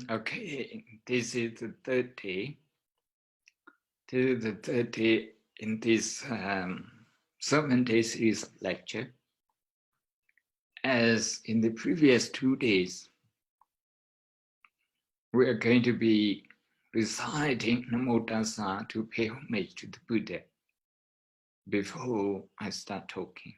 Okay, this is the third day. This is the third day in this 7-day series lecture. As in the previous 2 days, we are going to be reciting Namo Tassa to pay homage to the Buddha before I start talking.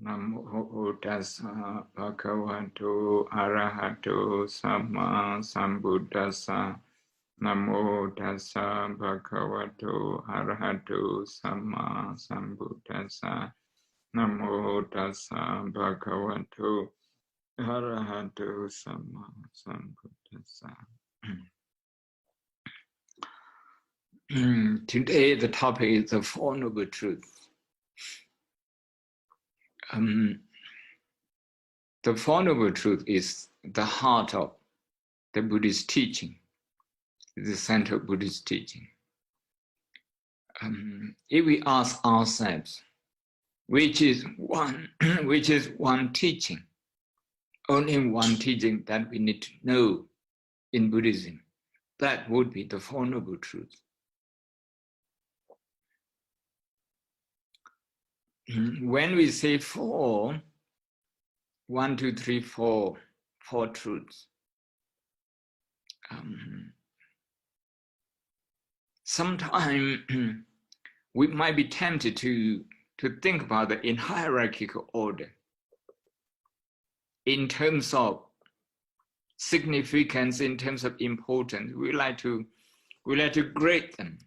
Namo Tassa Bhagavato Arahato Samma Sambuddhassa. Namo Tassa Bhagavato Arahato Samma Sambuddhassa. Namo Tassa Bhagavato Arahato Samma Sambuddhassa. Today the topic is the Four Noble Truths. The Four Noble Truth is the heart of the Buddhist teaching, the center of Buddhist teaching. If we ask ourselves, which is one teaching, only one teaching that we need to know in Buddhism, that would be the Four Noble Truths. When we say four, 1, 2, 3, 4 truths, sometimes we might be tempted to think about it in hierarchical order, in terms of significance, in terms of importance. We like to grade them.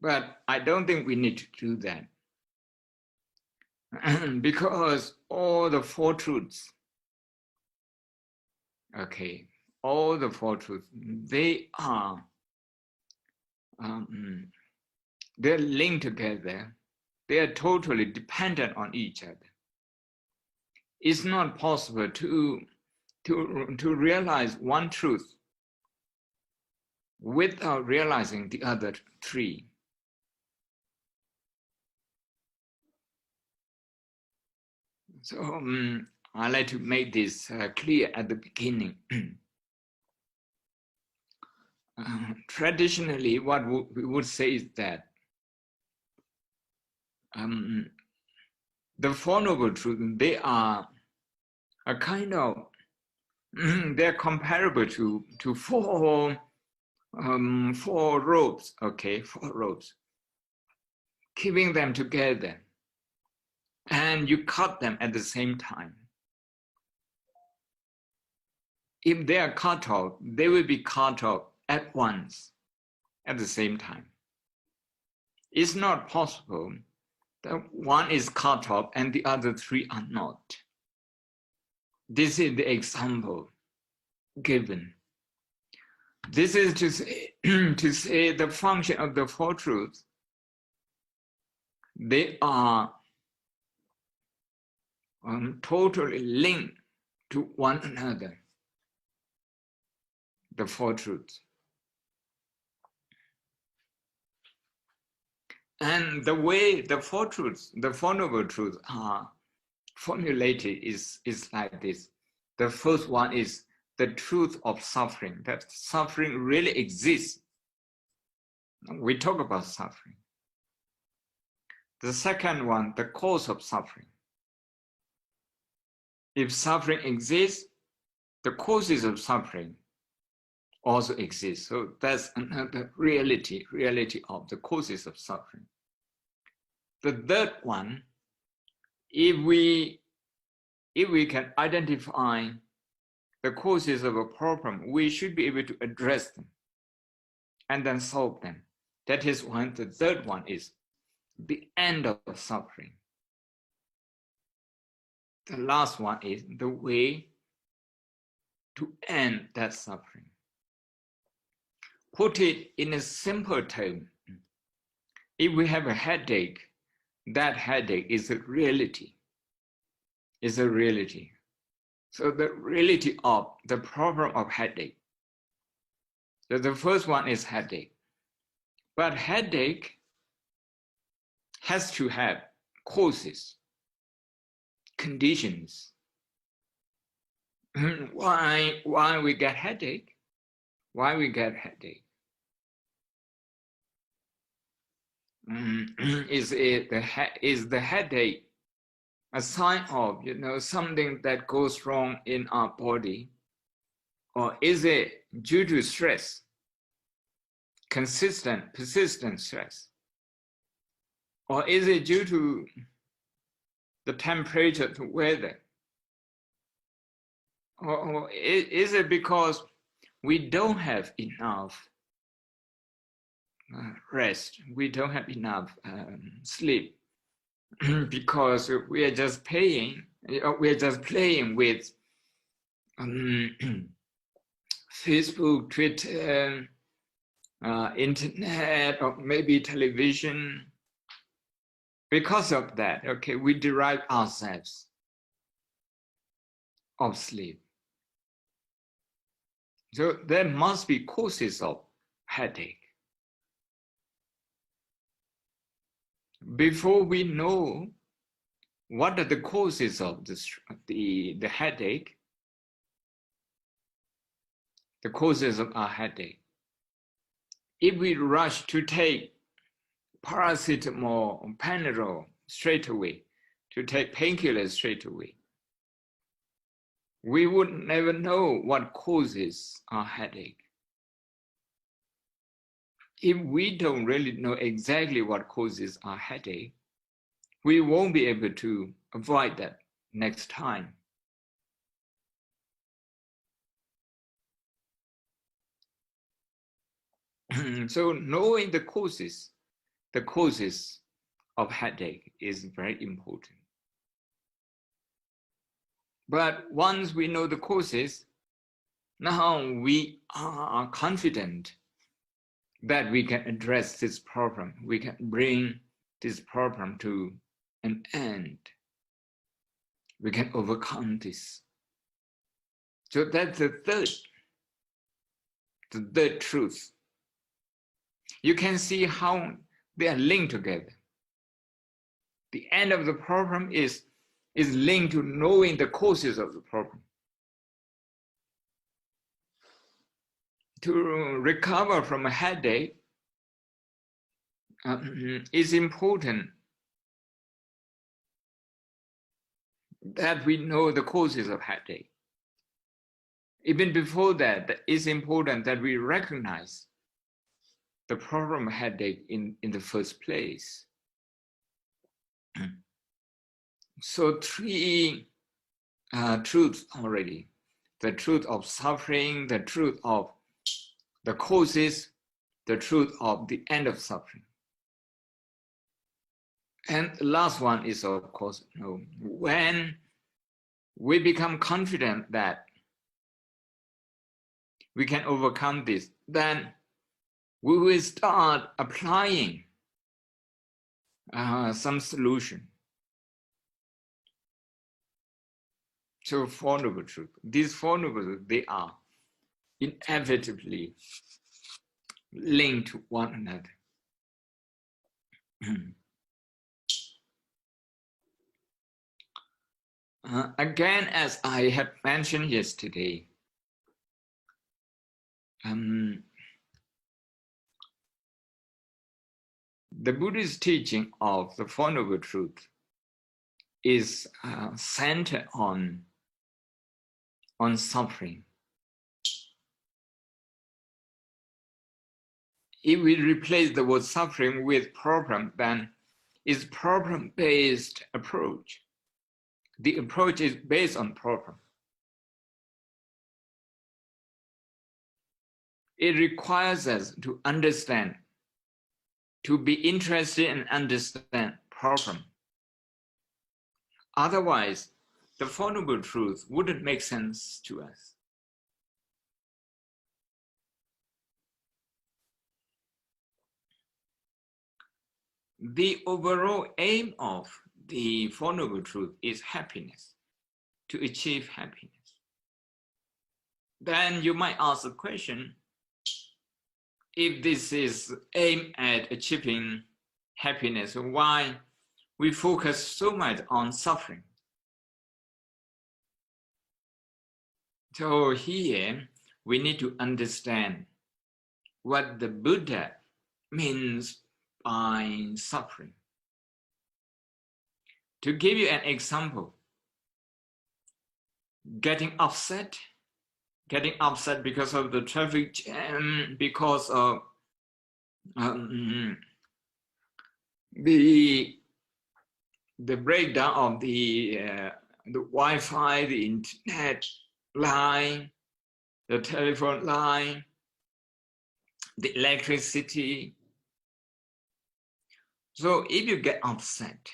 But I don't think we need to do that. Because all the four truths, all the four truths, they are they're linked together. They are totally dependent on each other. It's not possible to realize one truth without realizing the other three. So I like to make this clear at the beginning. Traditionally, what we would say is that the Four Noble Truths, they are a kind of, they're comparable to four ropes, four ropes, keeping them together. And you cut them at the same time. If they are cut off, they will be cut off at once, at the same time. It's not possible that one is cut off and the other three are not. This is the example given. This is to say the function of the Four Truths. They are totally linked to one another, the Four Truths. And the way the Four Truths, the Four Noble Truths are formulated is like this. The first one is the truth of suffering, that suffering really exists. We talk about suffering. The second one, the cause of suffering. If suffering exists, the causes of suffering also exist. So that's another reality of the causes of suffering. The third one, if we can identify the causes of a problem, we should be able to address them and then solve them. That is one. The third one is the end of suffering. The last one is the way to end that suffering. Put it in a simple term. If we have a headache, that headache is a reality. Is a reality. So the reality of the problem of headache. So the first one is headache. But headache has to have causes, conditions. Why we get headache? Why we get headache? Is the headache a sign of something that goes wrong in our body, or is it due to stress, persistent stress, or is it due to the temperature, the weather, or is it because we don't have enough rest, we don't have enough sleep, because we are just playing with Facebook, Twitter, internet, or maybe television. Because of that, okay, we deprive ourselves of sleep. So there must be causes of headache. Before we know what are the causes of the headache, the causes of our headache, if we rush to take paracetamol or Panadol straight away, to take painkillers straight away, we would never know what causes our headache. If we don't really know exactly what causes our headache, we won't be able to avoid that next time. So knowing the causes of headache is very important. But once we know the causes, now we are confident that we can address this problem. We can bring this problem to an end. We can overcome this. So that's the third truth. You can see how they are linked together. The end of the problem is linked to knowing the causes of the problem. To recover from a headache, it's important that we know the causes of headache. Even before that, it's important that we recognize the problem of headache in the first place. So three truths already: the truth of suffering, the truth of the causes, the truth of the end of suffering. And the last one is, of course, when we become confident that we can overcome this, then we will start applying some solution. So Four Noble Truths. These Four Noble Truths, they are inevitably linked to one another. Again, as I had mentioned yesterday, the Buddhist teaching of the Four Noble Truths is centered on suffering. If we replace the word suffering with problem, then it's problem-based approach. The approach is based on problem. It requires us to understand, to be interested and understand problem. Otherwise, the Four Noble Truths wouldn't make sense to us. The overall aim of the Four Noble Truths is happiness, to achieve happiness. Then you might ask the question, if this is aimed at achieving happiness, why we focus so much on suffering. So here we need to understand what the Buddha means by suffering. To give you an example, getting upset because of the traffic jam, because of the breakdown of the Wi-Fi, the internet line, the telephone line, the electricity. So if you get upset,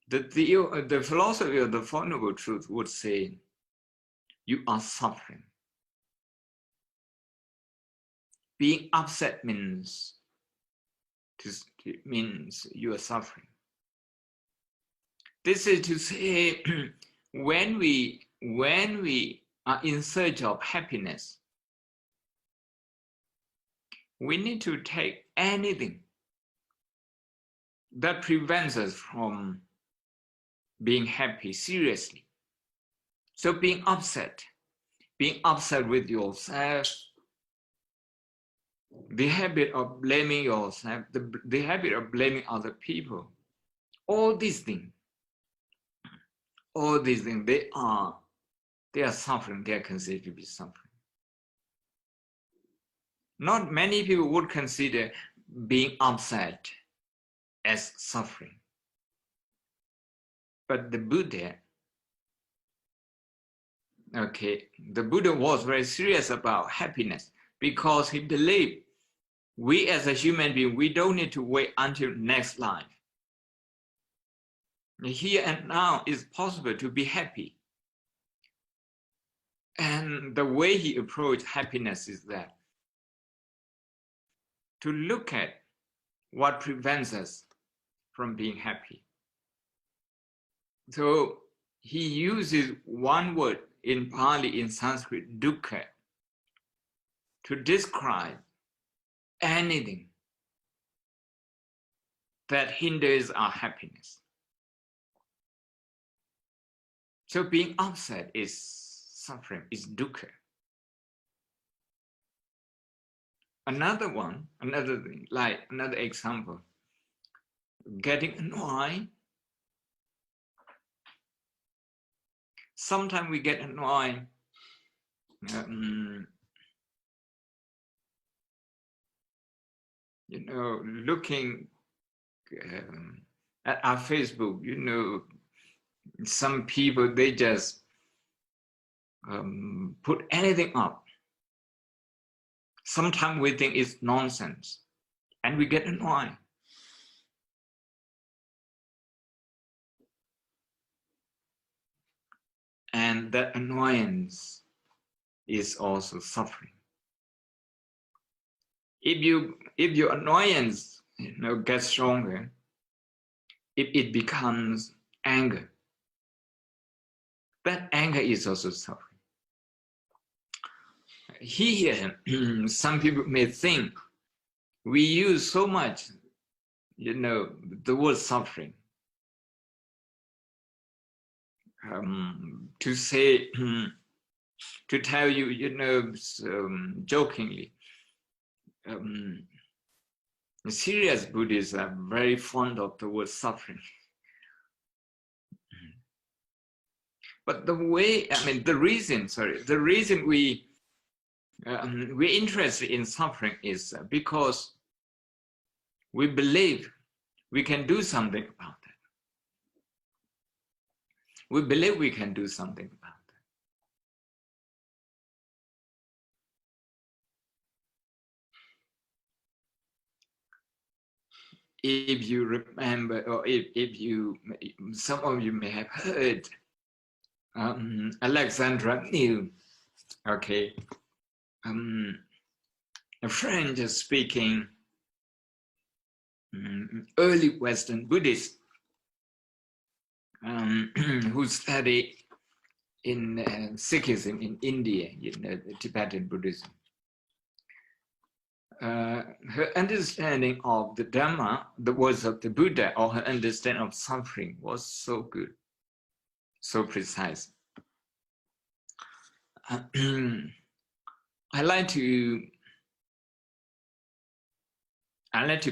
the philosophy of the Four Noble Truths would say, you are suffering. Being upset means you are suffering. This is to say, when we are in search of happiness, we need to take anything that prevents us from being happy seriously. So being upset with yourself, the habit of blaming yourself, the habit of blaming other people, all these things, they are suffering, they are considered to be suffering. Not many people would consider being upset as suffering. But the Buddha was very serious about happiness because he believed we as a human being, we don't need to wait until next life. Here and now is possible to be happy. And the way he approached happiness is that to look at what prevents us from being happy. So he uses one word in Pali, in Sanskrit, dukkha, to describe anything that hinders our happiness. So being upset is suffering, is dukkha. Another thing, like another example, getting annoyed. Sometimes we get annoyed looking at our Facebook, some people, they just put anything up. Sometimes we think it's nonsense and we get annoyed. And that annoyance is also suffering. If your annoyance gets stronger, if it becomes anger, that anger is also suffering. Here, some people may think we use so much, the word suffering to say, to tell you, jokingly, serious Buddhists are very fond of the word suffering. But the reason we're interested in suffering is because we believe we can do something about it. We believe we can do something about it. If you remember, or some of you may have heard Alexandra New, a French-speaking early Western Buddhist who studied in Sikhism in India, Tibetan Buddhism. her understanding of the Dhamma, the words of the Buddha, or her understanding of suffering was so good, so precise. I like to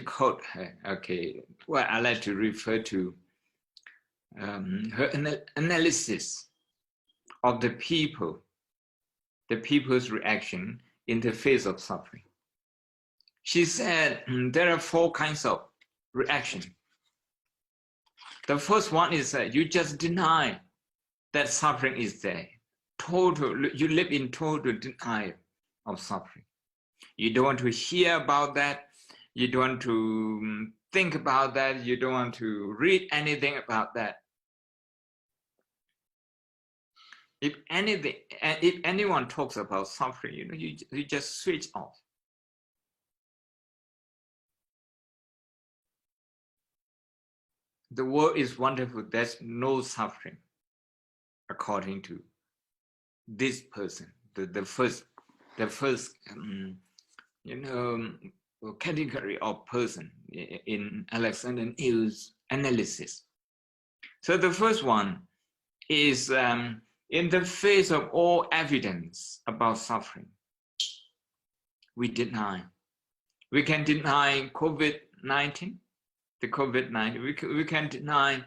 quote her. Okay, well, I like to refer to her analysis of the people's reaction in the face of suffering. She said there are 4 kinds of reaction. The first one is that you just deny that suffering is there. You live in total denial of suffering. You don't want to hear about that. You don't want to think about that. You don't want to read anything about that. If anyone talks about suffering, you just switch off. The world is wonderful. There's no suffering, according to this person. The first category of person in Alexander News analysis. So the first one is in the face of all evidence about suffering, we deny. We can deny COVID-19, the COVID-19. We can deny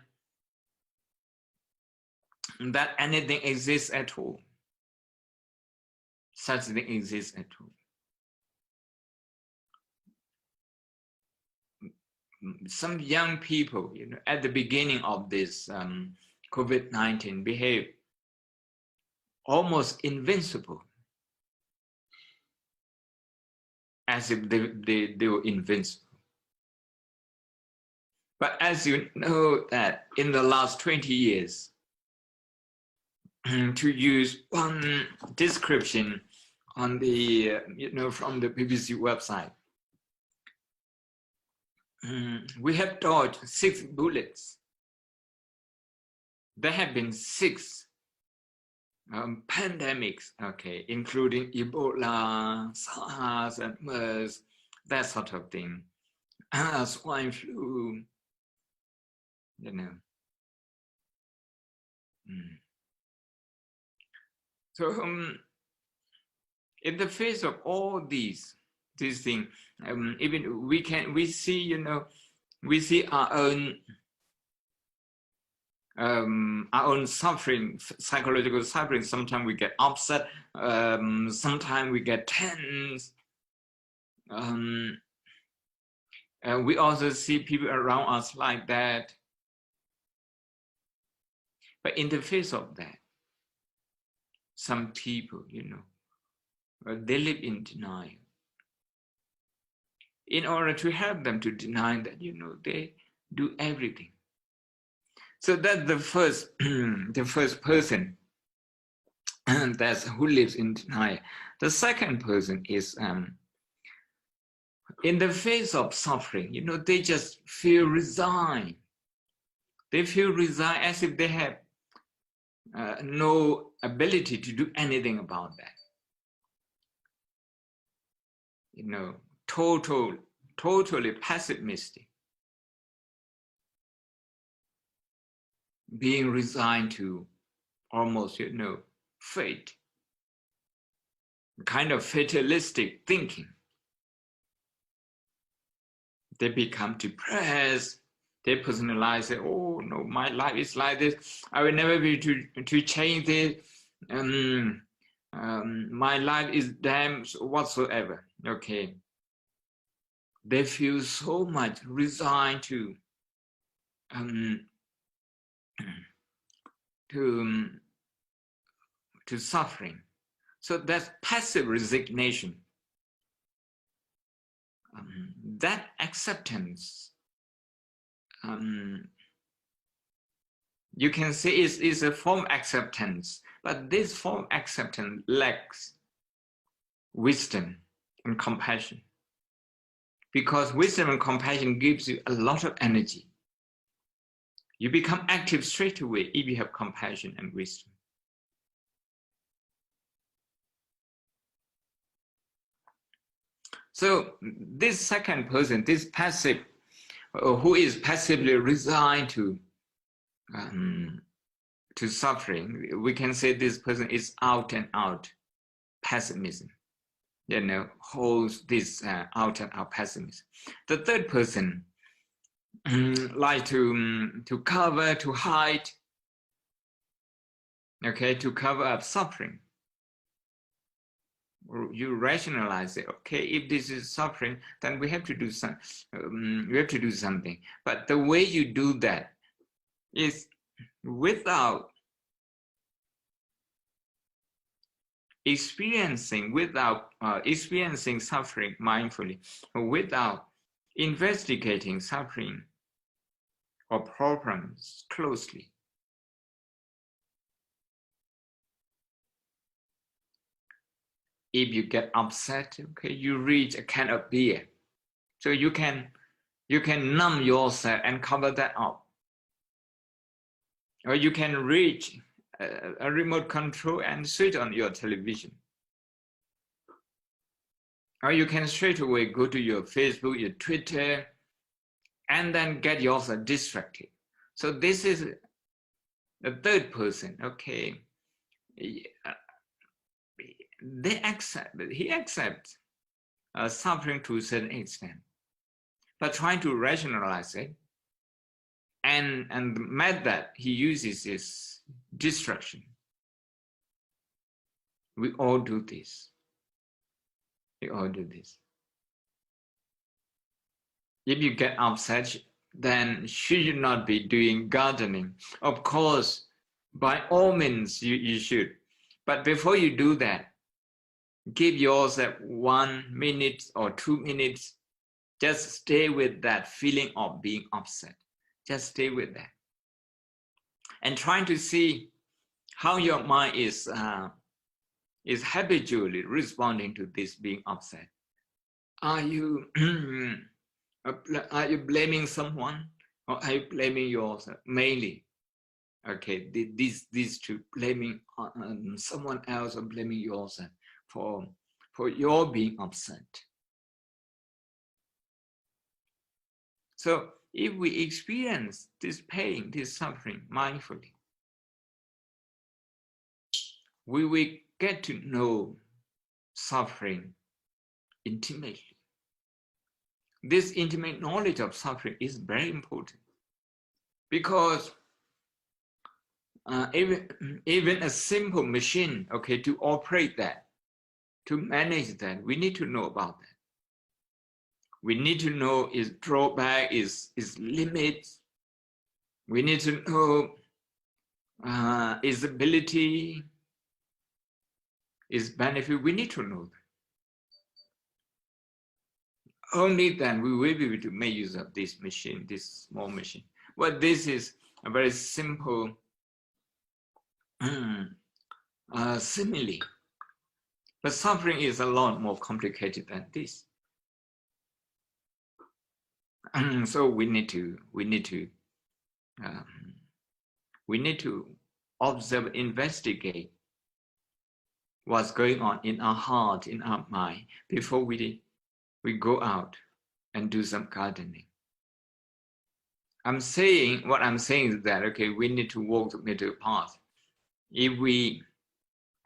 that anything exists at all. Such thing exists at all. Some young people, at the beginning of this COVID-19 behave almost invincible, as if they were invincible. But as you know that in the last 20 years, to use one description on the, from the BBC website, we have dodged 6 bullets. There have been 6 pandemics, okay, including Ebola, SARS, and MERS, that sort of thing, swine flu, So in the face of all these things, even we see our own suffering, psychological suffering. Sometimes we get upset, sometimes we get tense. And we also see people around us like that. But in the face of that, some people, they live in denial. In order to help them to deny that, they do everything. So that's the first, the first person, and that's who lives in denial. The second person is in the face of suffering, they just feel resigned. They feel resigned as if they have no ability to do anything about that. Totally pessimistic. Being resigned to almost, fate. Kind of fatalistic thinking. They become depressed. They personalize it. Oh no, my life is like this. I will never be able to change this. My life is damn whatsoever. Okay. They feel so much resigned to suffering. So that's passive resignation. That acceptance, you can say is a form of acceptance, but this form of acceptance lacks wisdom and compassion. Because wisdom and compassion gives you a lot of energy. You become active straight away if you have compassion and wisdom. So this second person, this passive, who is passively resigned to suffering, we can say this person is out and out pessimism. Holds this out and out pessimism. The third person like to cover, to hide, okay, to cover up suffering. You rationalize it. Okay, if this is suffering, then we have to do something. But the way you do that is without experiencing suffering mindfully, without investigating suffering or problems closely. If you get upset, okay, you reach a kind of beer. So you can numb yourself and cover that up. Or you can reach a remote control and switch on your television. Or you can straight away go to your Facebook, your Twitter, and then get yourself distracted. So this is the third person, okay. He accepts suffering to a certain extent, but trying to rationalize it, and the method he uses is distraction. We all do this. We all do this. If you get upset, then should you not be doing gardening? Of course, by all means, you should. But before you do that, give yourself 1 minute or 2 minutes. Just stay with that feeling of being upset. Just stay with that. And trying to see how your mind is habitually responding to this being upset. Are you blaming someone, or are you blaming yourself mainly? Okay, these two, blaming someone else or blaming yourself for your being upset. So if we experience this pain, this suffering mindfully, we will get to know suffering intimately. This intimate knowledge of suffering is very important, because even a simple machine, okay, to operate that, to manage that, we need to know about that. We need to know its drawback, its limits. We need to know its ability, its benefit. We need to know that. Only then we will be able to make use of this machine, this small machine. Well, this is a very simple simile. But suffering is a lot more complicated than this. So we need to observe, investigate what's going on in our heart, in our mind, before we go out and do some gardening. What I'm saying is that, okay, we need to walk the middle path. If we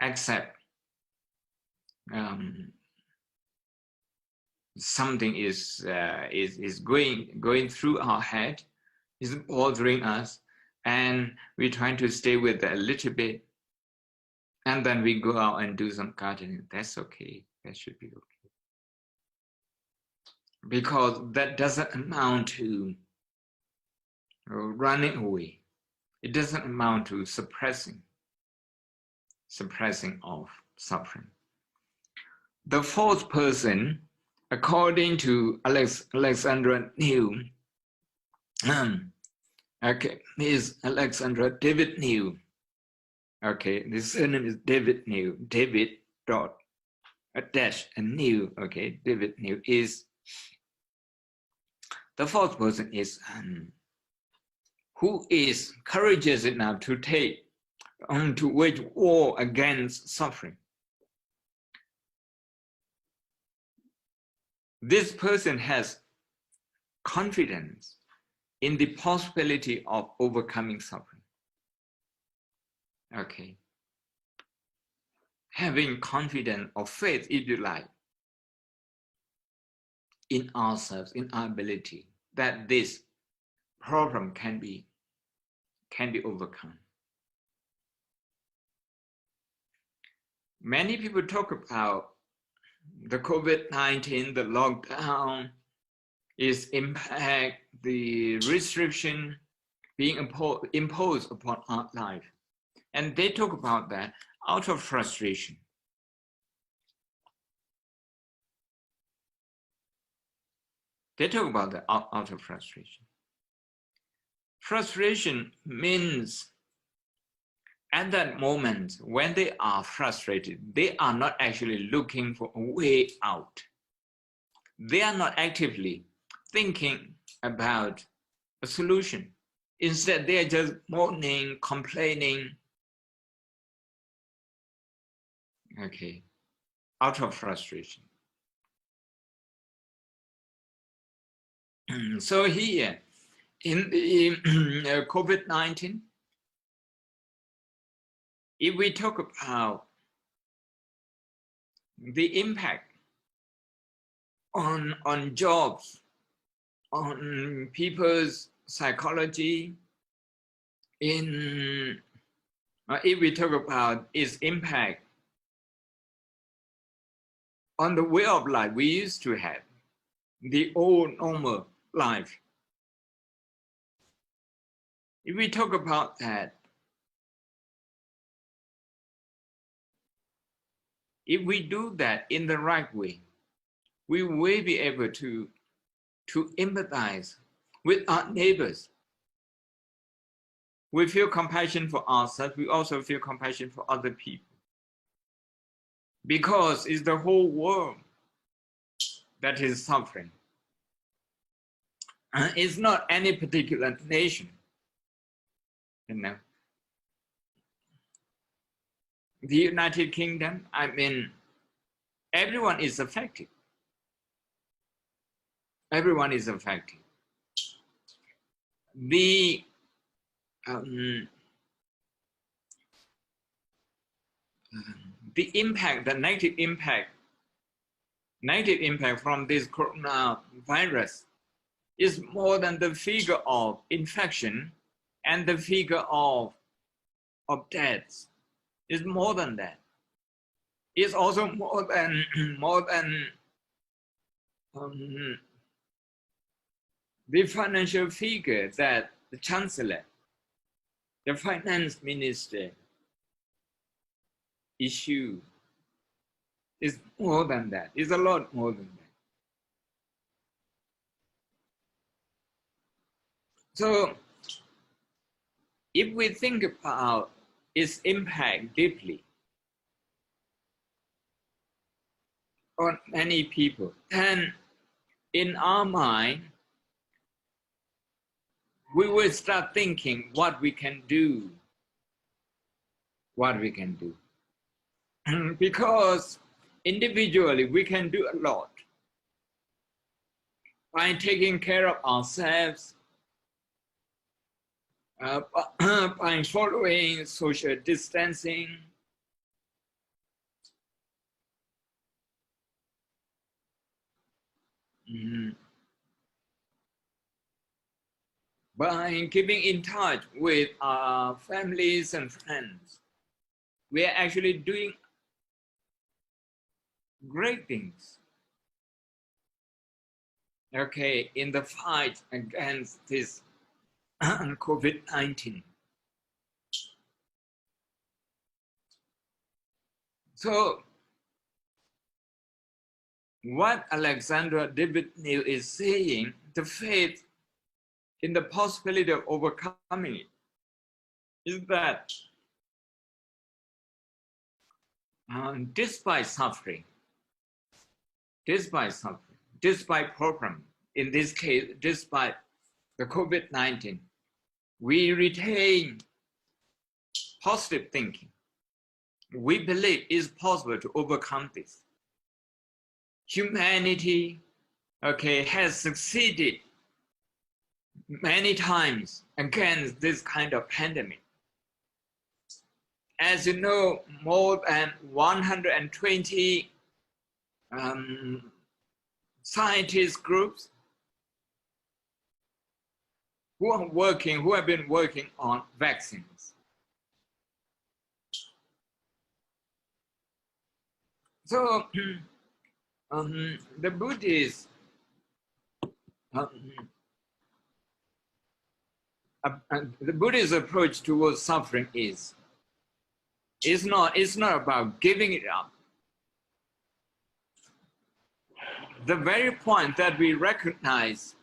accept something is going through our head, is bothering us, and we're trying to stay with it a little bit, and then we go out and do some gardening, that's okay. That should be okay. Because that doesn't amount to running away. It doesn't amount to suppressing of suffering. The fourth person, according to Alexandra New, okay, is Alexandra David New. Okay, this surname is David New. David dot a dash and New. Okay, David New is the fourth person is who is courageous enough to to wage war against suffering. this person has confidence in the possibility of overcoming suffering. Okay. Having confidence or faith, if you like, in ourselves, in our ability, that this problem can be overcome. Many people talk about the COVID-19, the lockdown, its impact, the restriction being imposed upon our life. And they talk about that out of frustration. They talk about that out of frustration. Frustration means at that moment when they are frustrated, they are not actually looking for a way out. They are not actively thinking about a solution. Instead, they are just moaning, complaining. Okay, out of frustration. So here, in the COVID-19, if we talk about the impact on jobs, on people's psychology, if we talk about its impact on the way of life we used to have, the old normal life. If we talk about that, if we do that in the right way, we will be able to empathize with our neighbors. We feel compassion for ourselves, we also feel compassion for other people. Because it's the whole world that is suffering. It's not any particular nation, you know. The United Kingdom, I mean, everyone is affected. Everyone is affected. The impact, the negative impact from this coronavirus is more than the figure of infection and the figure of deaths. It's more than that. It's also more than the financial figure that the Chancellor, the Finance Minister issue is more than that. It's a lot more than that. So if we think about its impact deeply on many people, then in our mind, we will start thinking what we can do. What we can do. Because individually, we can do a lot. By taking care of ourselves, by following social distancing, by keeping in touch with our families and friends, we are actually doing great things, okay, in the fight against this COVID-19. So what Alexandra David Neal is saying, the faith in the possibility of overcoming it, is that despite suffering, despite problem, in this case, despite the COVID-19, we retain positive thinking. We believe it's possible to overcome this. Humanity okay, has succeeded many times against this kind of pandemic. As you know, more than 120 scientist groups who have been working on vaccines. So the Buddhist the Buddhist approach towards suffering is not about giving it up. The very point that we recognize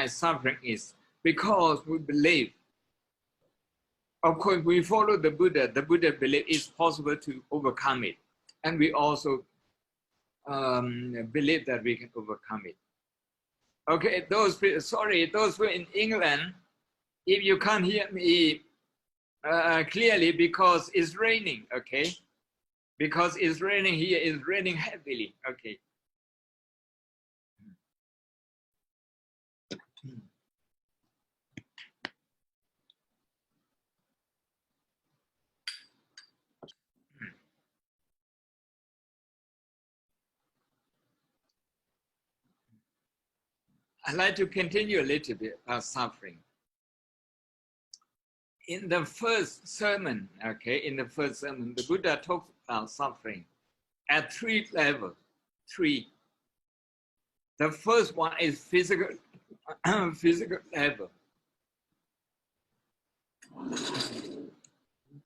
suffering is because we believe. Of course, we follow the Buddha. The Buddha believe it's possible to overcome it, and we also believe that we can overcome it. Okay, those who are in England, if you can't hear me clearly because it's raining, okay? Because it's raining here, it's raining heavily, okay? I'd like to continue a little bit about suffering. In the first sermon, okay, the Buddha talks about suffering at 3 levels. 3. The first one is physical level.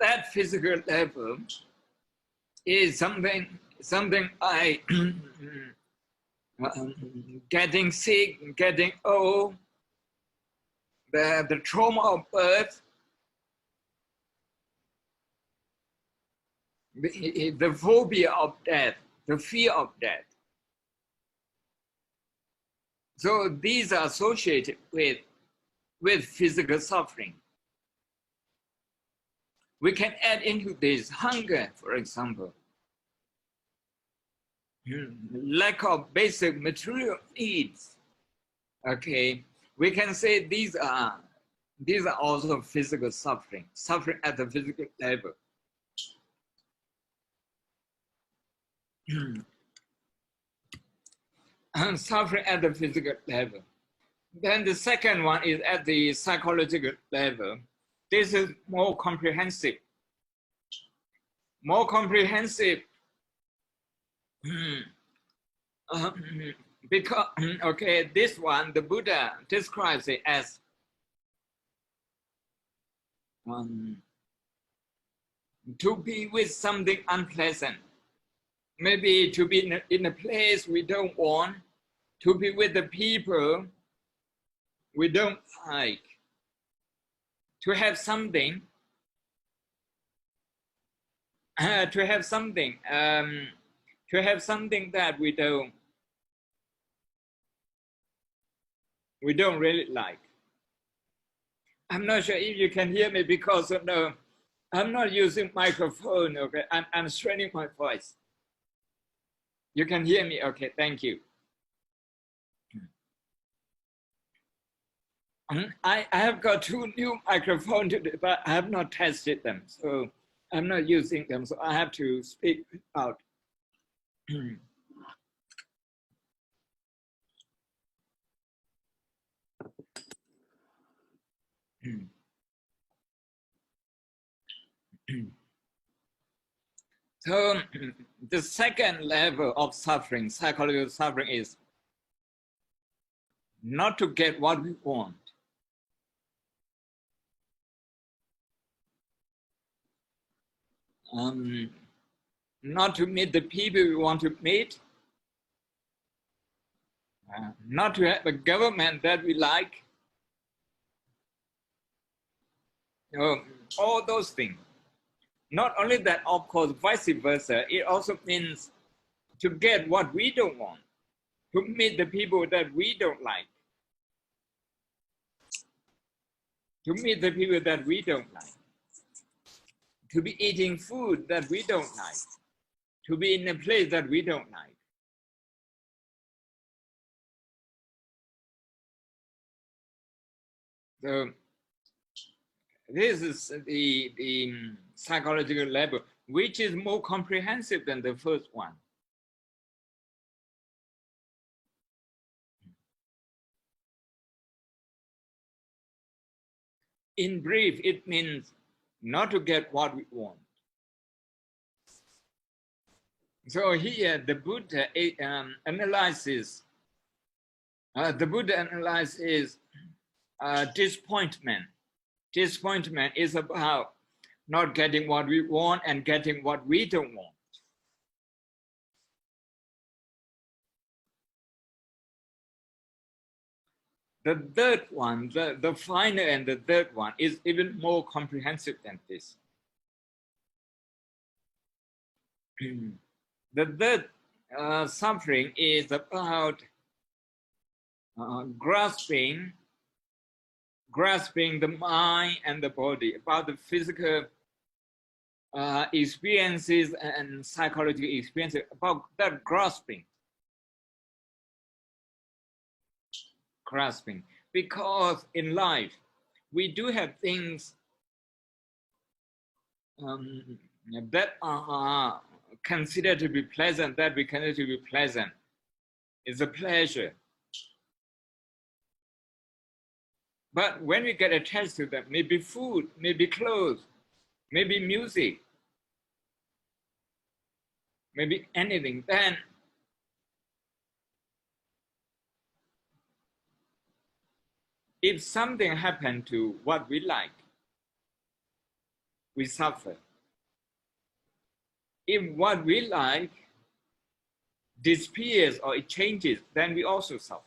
That physical level is something like getting sick, getting old, the trauma of birth, the phobia of death, the fear of death. So these are associated with physical suffering. We can add into this hunger, for example, lack of basic material needs. Okay, we can say these are also physical suffering at the physical level. Suffering at the physical level. Then the second one is at the psychological level. This is more comprehensive. Because, okay, this one, the Buddha describes it as to be with something unpleasant. Maybe to be in a place we don't want, to be with the people we don't like, to have something, that we don't really like. I'm not sure if you can hear me because no, I'm not using microphone. Okay, I'm straining my voice. You can hear me, okay? Thank you. I have got 2 new microphones today, but I have not tested them, so I'm not using them. So I have to speak out. So the second level of suffering, psychological suffering, is not to get what we want. Not to meet the people we want to meet. Not to have a government that we like. All those things. Not only that, of course, vice versa, it also means to get what we don't want, to meet the people that we don't like, to meet the people that we don't like, to be eating food that we don't like, to be in a place that we don't like. So this is the psychological level, which is more comprehensive than the first one. In brief, it means not to get what we want. So here the Buddha analyzes disappointment. Disappointment is about not getting what we want and getting what we don't want. The third one, the final and the third one is even more comprehensive than this. The third suffering is about grasping the mind and the body, about the physical experiences and psychological experiences, about that grasping. Because in life we do have things that are considered to be pleasant, that we consider to be pleasant. It's a pleasure. But when we get attached to them, maybe food, maybe clothes, maybe music, maybe anything, then if something happened to what we like, we suffer. If what we like disappears or it changes, then we also suffer.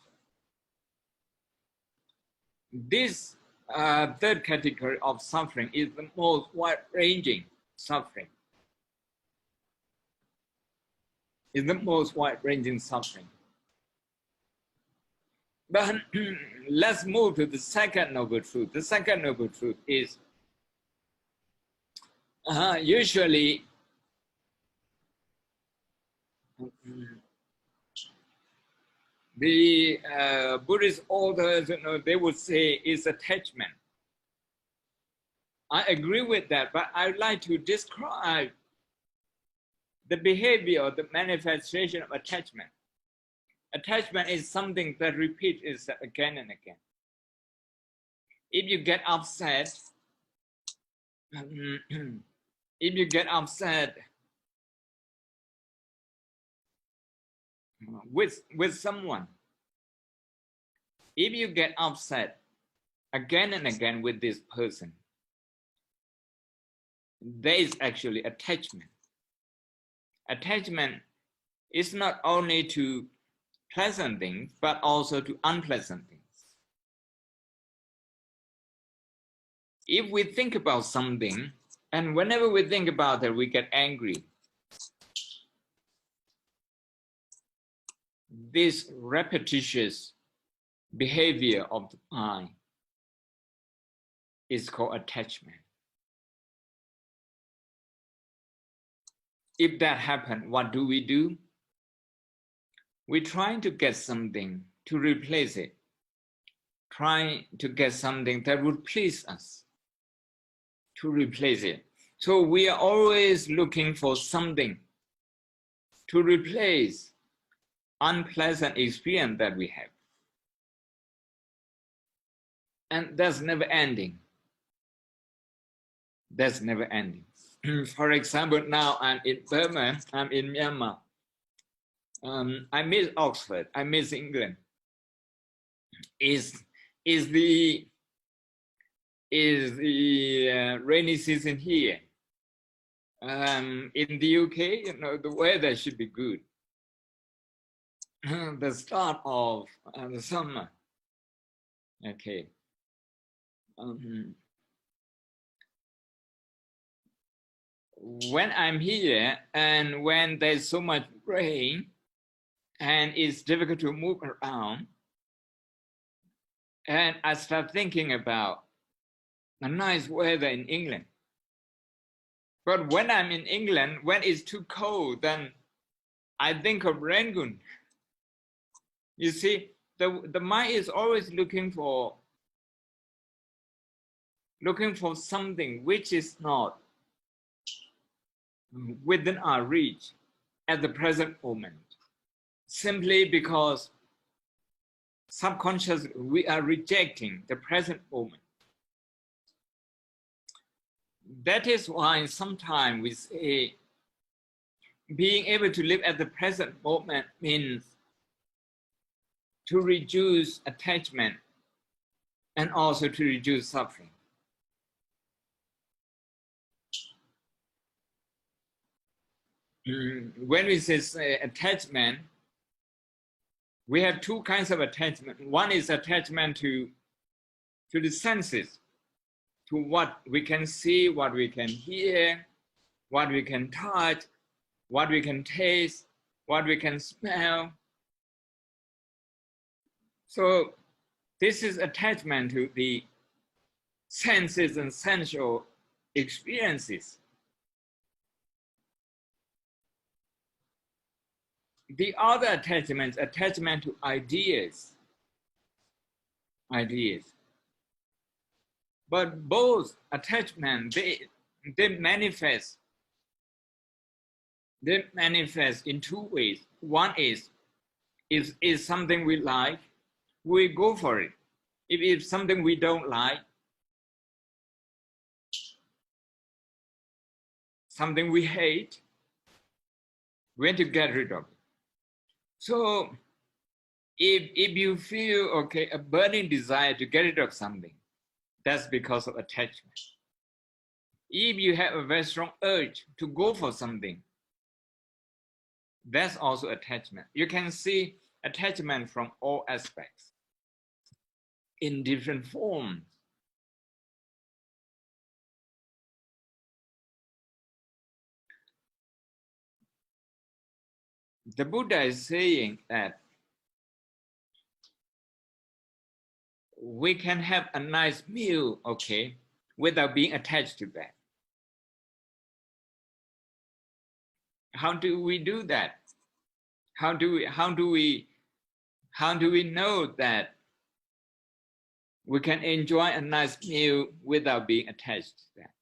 This third category of suffering is the most wide-ranging suffering. Is the most wide-ranging suffering. But let's move to the second noble truth. The second noble truth is usually the Buddhist authors, they would say is attachment. I agree with that, but I'd like to describe the behavior, the manifestation of attachment. Attachment is something that repeats itself again and again. If you get upset, with someone, if you get upset again and again with this person, there is actually attachment. Attachment is not only to pleasant things, but also to unpleasant things. If we think about something, and whenever we think about it, we get angry, this repetitious behavior of the mind is called attachment. If that happens, what do? We're trying to get something to replace it, trying to get something that would please us to replace it. So we are always looking for something to replace unpleasant experience that we have. And that's never ending. That's never ending. For example, now I'm in Burma, I'm in Myanmar. I miss Oxford, I miss England. Is the rainy season here? In the UK, the weather should be good. The start of the summer. Okay. When I'm here and when there's so much rain and it's difficult to move around, and I start thinking about the nice weather in England. But when I'm in England, when it's too cold, then I think of Rangoon. You see, the mind is always looking for looking for something which is not within our reach at the present moment, simply because subconsciously we are rejecting the present moment. That is why sometimes we say being able to live at the present moment means to reduce attachment and also to reduce suffering. When we say attachment, we have two kinds of attachment. One is attachment to the senses, to what we can see, what we can hear, what we can touch, what we can taste, what we can smell. So this is attachment to the senses and sensual experiences. The other attachment to ideas. But both attachment, they manifest in two ways. One is something we like, we go for it. If it's something we don't like, something we hate, we want to get rid of it. So if you feel, okay, a burning desire to get rid of something, that's because of attachment. If you have a very strong urge to go for something, that's also attachment. You can see attachment from all aspects in different forms. The Buddha is saying that we can have a nice meal, okay, without being attached to that. How do we do that? How do we know that we can enjoy a nice meal without being attached to that?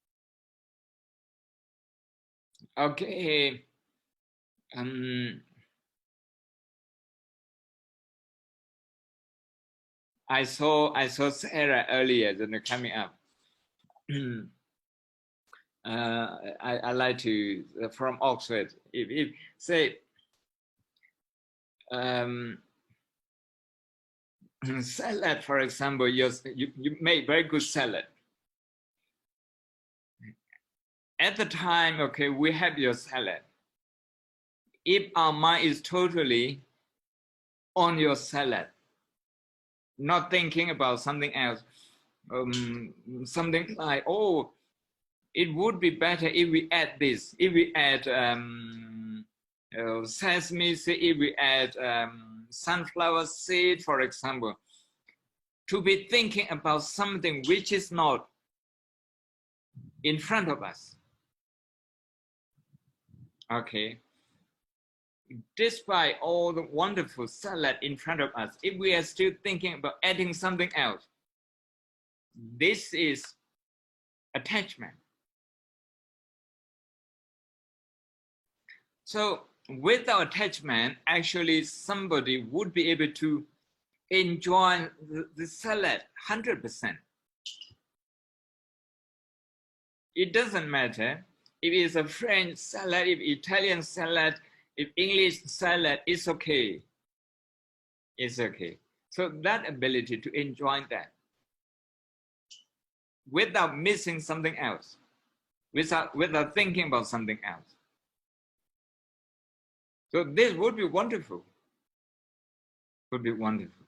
Okay. I saw Sarah earlier than coming up. I like to from Oxford. If say salad, for example, you make very good salad. At the time, okay, we have your salad. If our mind is totally on your salad, not thinking about something else, something like, oh, it would be better if we add this, if we add sesame seed, if we add sunflower seed, for example, to be thinking about something which is not in front of us. Okay. Despite all the wonderful salad in front of us, if we are still thinking about adding something else, this is attachment. So without attachment, actually somebody would be able to enjoy the salad 100%. It doesn't matter if it's a French salad, if Italian salad, if English salad, it's okay. It's okay. So that ability to enjoy that without missing something else, without thinking about something else. So this would be wonderful. Would be wonderful.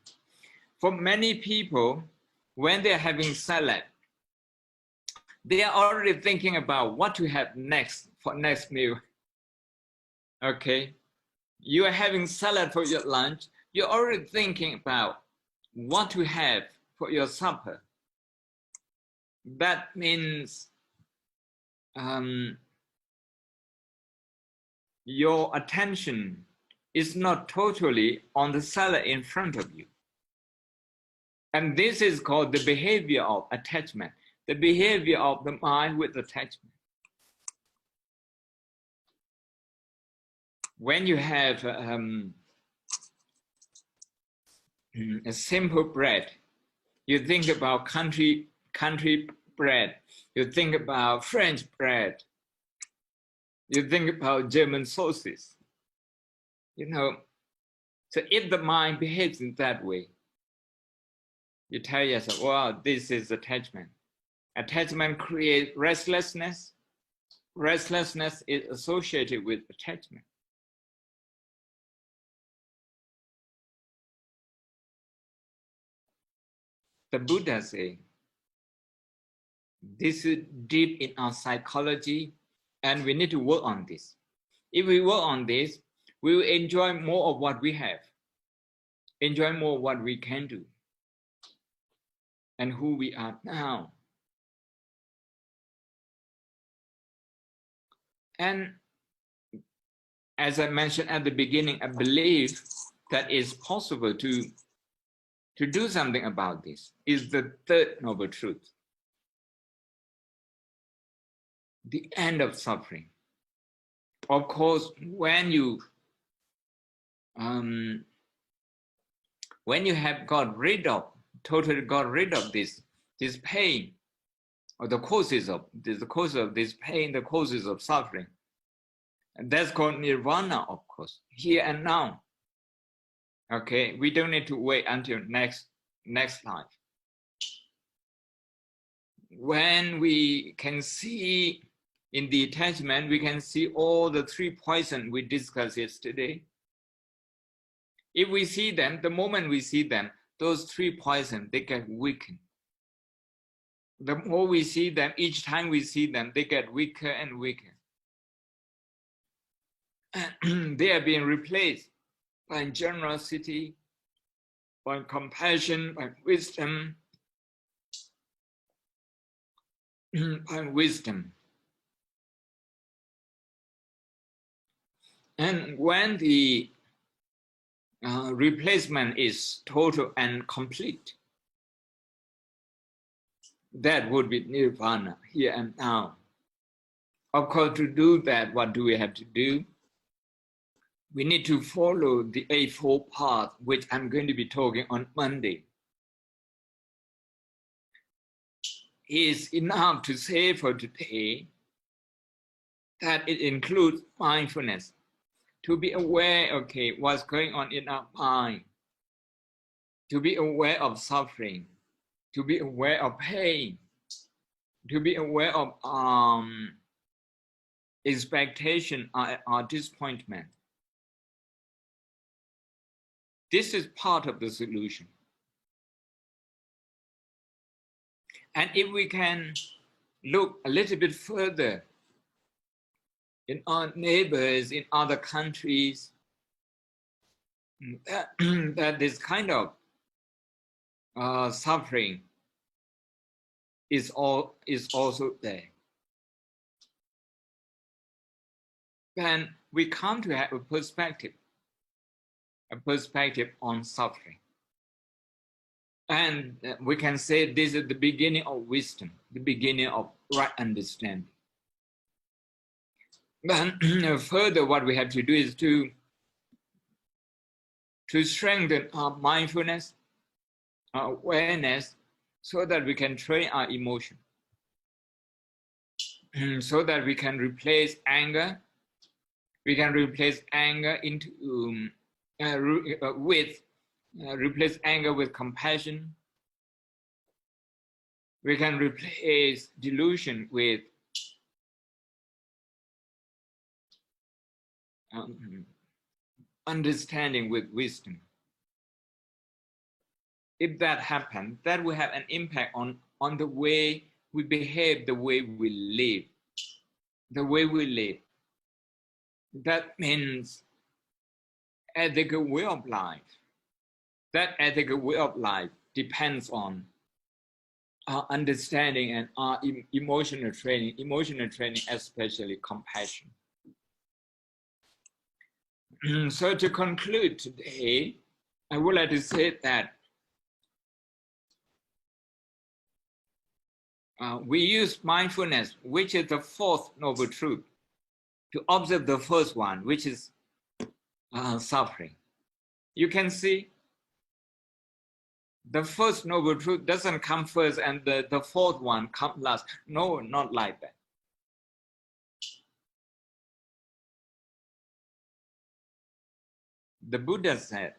For many people, when they're having salad, they are already thinking about what to have next for next meal. Okay, you are having salad for your lunch. You're already thinking about what to have for your supper. That means your attention is not totally on the salad in front of you. And this is called the behavior of attachment. the behavior of the mind with attachment. When you have a simple bread, you think about country bread, you think about French bread, you think about German sauces. You know, so if the mind behaves in that way, you tell yourself, well, this is attachment. Attachment creates restlessness. Restlessness is associated with attachment. The Buddha says, this is deep in our psychology, and we need to work on this. If we work on this, we will enjoy more of what we have, enjoy more of what we can do, and who we are now. And as I mentioned at the beginning, I believe that it's possible to do something about this. Is the third noble truth, the end of suffering. Of course, when you have totally got rid of this pain, or the causes of this pain, the causes of suffering, and that's called nirvana, of course, here and now. Okay, we don't need to wait until next life. When we can see in the attachment, we can see all the three poisons we discussed yesterday. If we see them, the moment we see them, those three poisons, they get weakened. The more we see them, each time we see them, they get weaker and weaker. And they are being replaced by generosity, by compassion, by wisdom, by wisdom. And when the replacement is total and complete, that would be nirvana, here and now. Of course, to do that, what do we have to do? We need to follow the Eightfold Path, which I'm going to be talking on Monday. Is enough to say for today that it includes mindfulness, to be aware, okay, what's going on in our mind, to be aware of suffering, to be aware of pain, to be aware of expectation or disappointment. This is part of the solution. And if we can look a little bit further in our neighbors, in other countries, that this kind of suffering is also there. Then we come to have a perspective on suffering. And we can say this is the beginning of wisdom, the beginning of right understanding. Then further, what we have to do is to strengthen our mindfulness, our awareness, so that we can train our emotion, so that we can replace anger. We can replace anger replace anger with compassion. We can replace delusion with understanding, with wisdom. If that happens, that will have an impact on the way we behave, the way we live. The way we live. That means ethical way of life. That ethical way of life depends on our understanding and our emotional training, especially compassion. So to conclude today, I would like to say that we use mindfulness, which is the fourth noble truth, to observe the first one, which is suffering. You can see the first noble truth doesn't come first and the fourth one comes last. No, not like that. The Buddha said,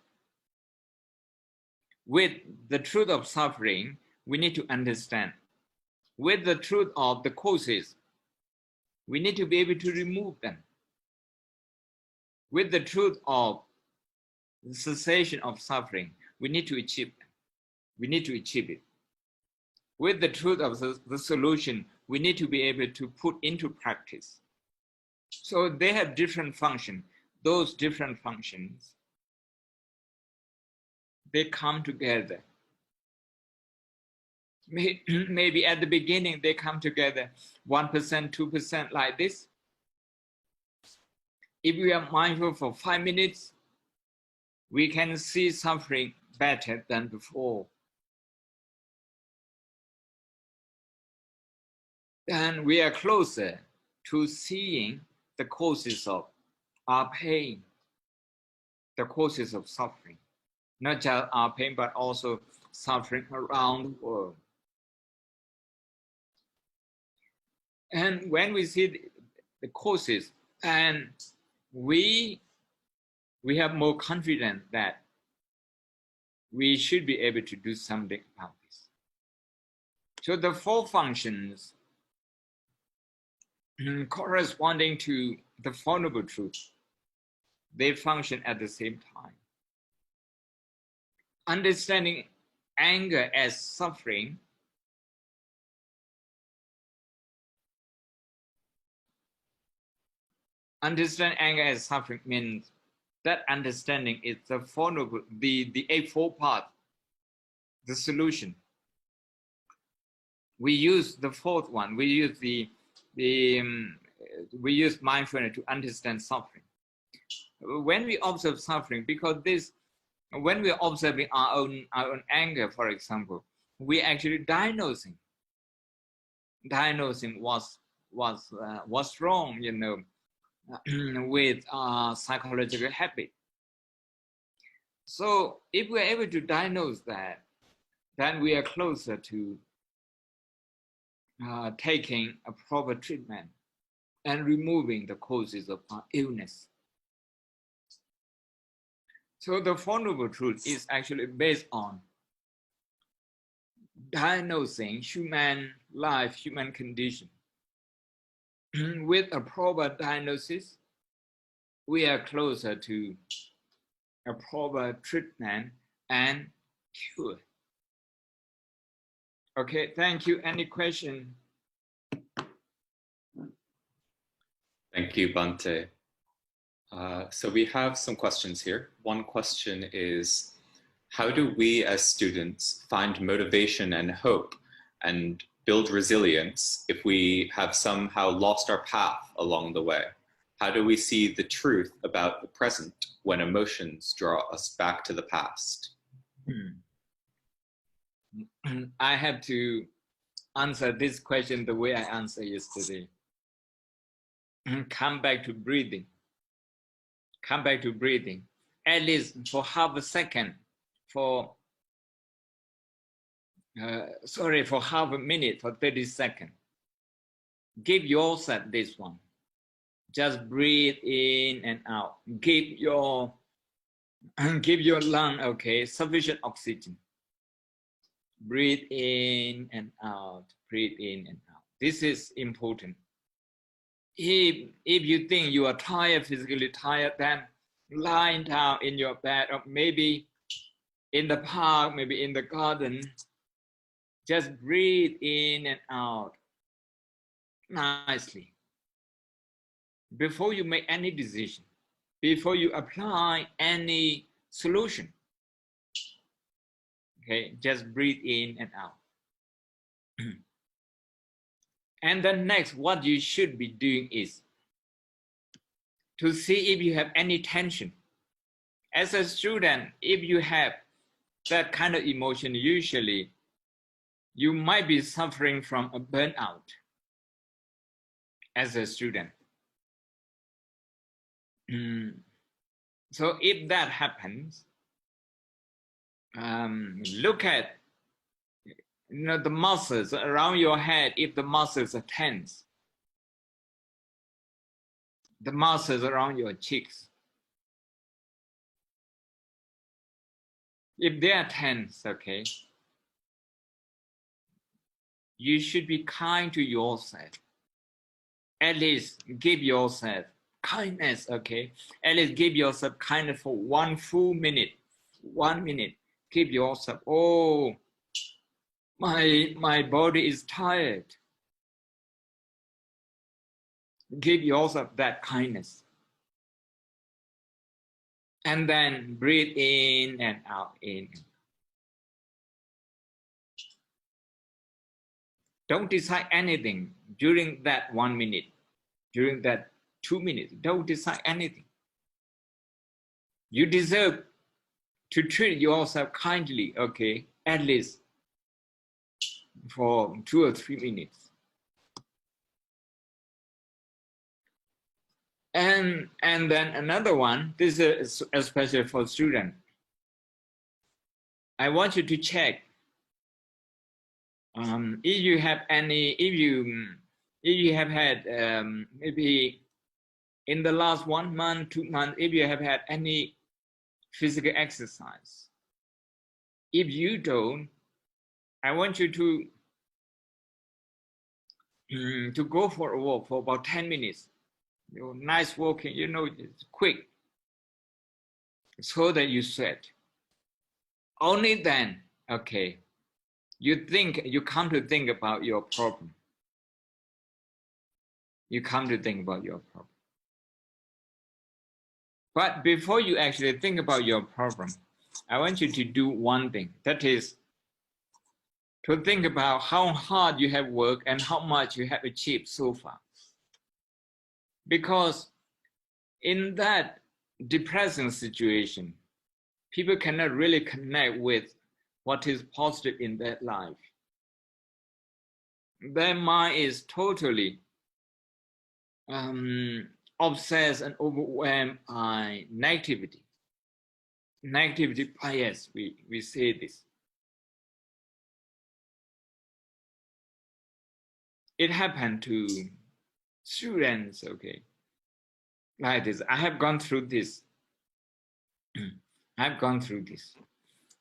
with the truth of suffering, we need to understand. With the truth of the causes, we need to be able to remove them. With the truth of the cessation of suffering, we need to achieve them. We need to achieve it. With the truth of the solution, we need to be able to put into practice. So they have different functions. Those different functions, they come together. Maybe at the beginning, they come together 1%, 2% like this. If we are mindful for 5 minutes, we can see suffering better than before. And we are closer to seeing the causes of our pain, the causes of suffering. Not just our pain, but also suffering around the world. And when we see the causes, and we have more confidence that we should be able to do something about this. So the four functions corresponding to the Four Noble Truths, they function at the same time. Understanding anger as suffering means that understanding is the Four Noble, the Eightfold Path, the solution. We use the fourth one. We use we use mindfulness to understand suffering. When we observe suffering, because when we are observing our own anger, for example, we actually diagnosing what's wrong, you know, with our psychological habit. So if we're able to diagnose that, then we are closer to taking a proper treatment and removing the causes of our illness. So the Four Noble Truth is actually based on diagnosing human life, human condition. With a proper diagnosis, we are closer to a proper treatment and cure. Okay, thank you. Any question? Thank you, Bhante. So we have some questions here. One question is, how do we as students find motivation and hope and build resilience if we have somehow lost our path along the way? How do we see the truth about the present when emotions draw us back to the past? I have to answer this question the way I answered yesterday. Come back to breathing. Come back to breathing. At least for half a second, for half a minute, for 30 seconds. Give yourself this one. Just breathe in and out. Give your lung, okay, sufficient oxygen. Breathe in and out. Breathe in and out. This is important. If you think you are tired, physically tired, then lying down in your bed, or maybe in the park, maybe in the garden, just breathe in and out nicely. Before you make any decision, before you apply any solution, okay, just breathe in and out. And then next, what you should be doing is to see if you have any tension. As a student, if you have that kind of emotion, usually you might be suffering from a burnout as a student. So if that happens, look at the muscles around your head. If the muscles are tense, the muscles around your cheeks, if they are tense, okay, you should be kind to yourself. At least give yourself kindness, okay? At least give yourself kindness for 1 full minute. 1 minute. Give yourself, oh, my body is tired. Give yourself that kindness. And then breathe in and out, in. Don't decide anything during that 1 minute, during that 2 minutes. Don't decide anything. You deserve to treat yourself kindly, okay, at least for 2 or 3 minutes. And then another one, this is especially for students. I want you to check if you have any, if you have had maybe in the last 1 month, 2 months, if you have had any physical exercise. If you don't, I want you to go for a walk for about 10 minutes. Nice walking, it's quick, so that you sweat. Only then, okay, you come to think about your problem. You come to think about your problem. But before you actually think about your problem, I want you to do one thing. That is to think about how hard you have worked and how much you have achieved so far. Because in that depressing situation, people cannot really connect with what is positive in their life. Their mind is totally obsessed and overwhelmed by negativity. Negativity bias, we say this. It happened to students, okay, like this. I have gone through this. I've gone through this.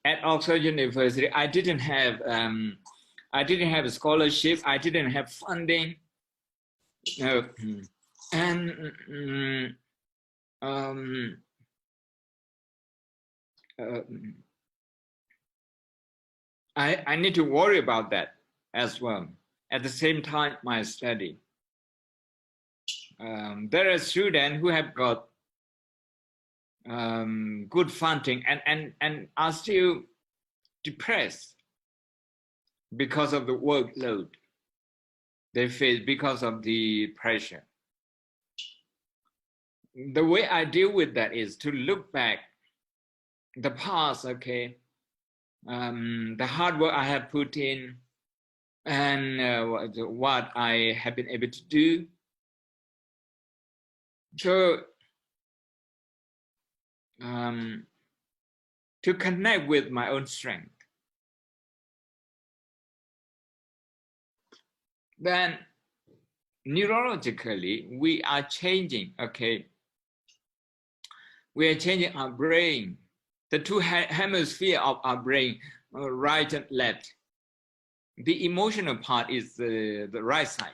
At Oxford University, I didn't have a scholarship. I didn't have funding. And I need to worry about that as well. At the same time, my study. There are students who have got good funding and are still depressed because of the workload they face, because of the pressure. The way I deal with that is to look back the past, okay, the hard work I have put in and what I have been able to do. So to connect with my own strength. Then neurologically, we are changing, okay? We are changing our brain, the two hemispheres of our brain, right and left. The emotional part is the right side.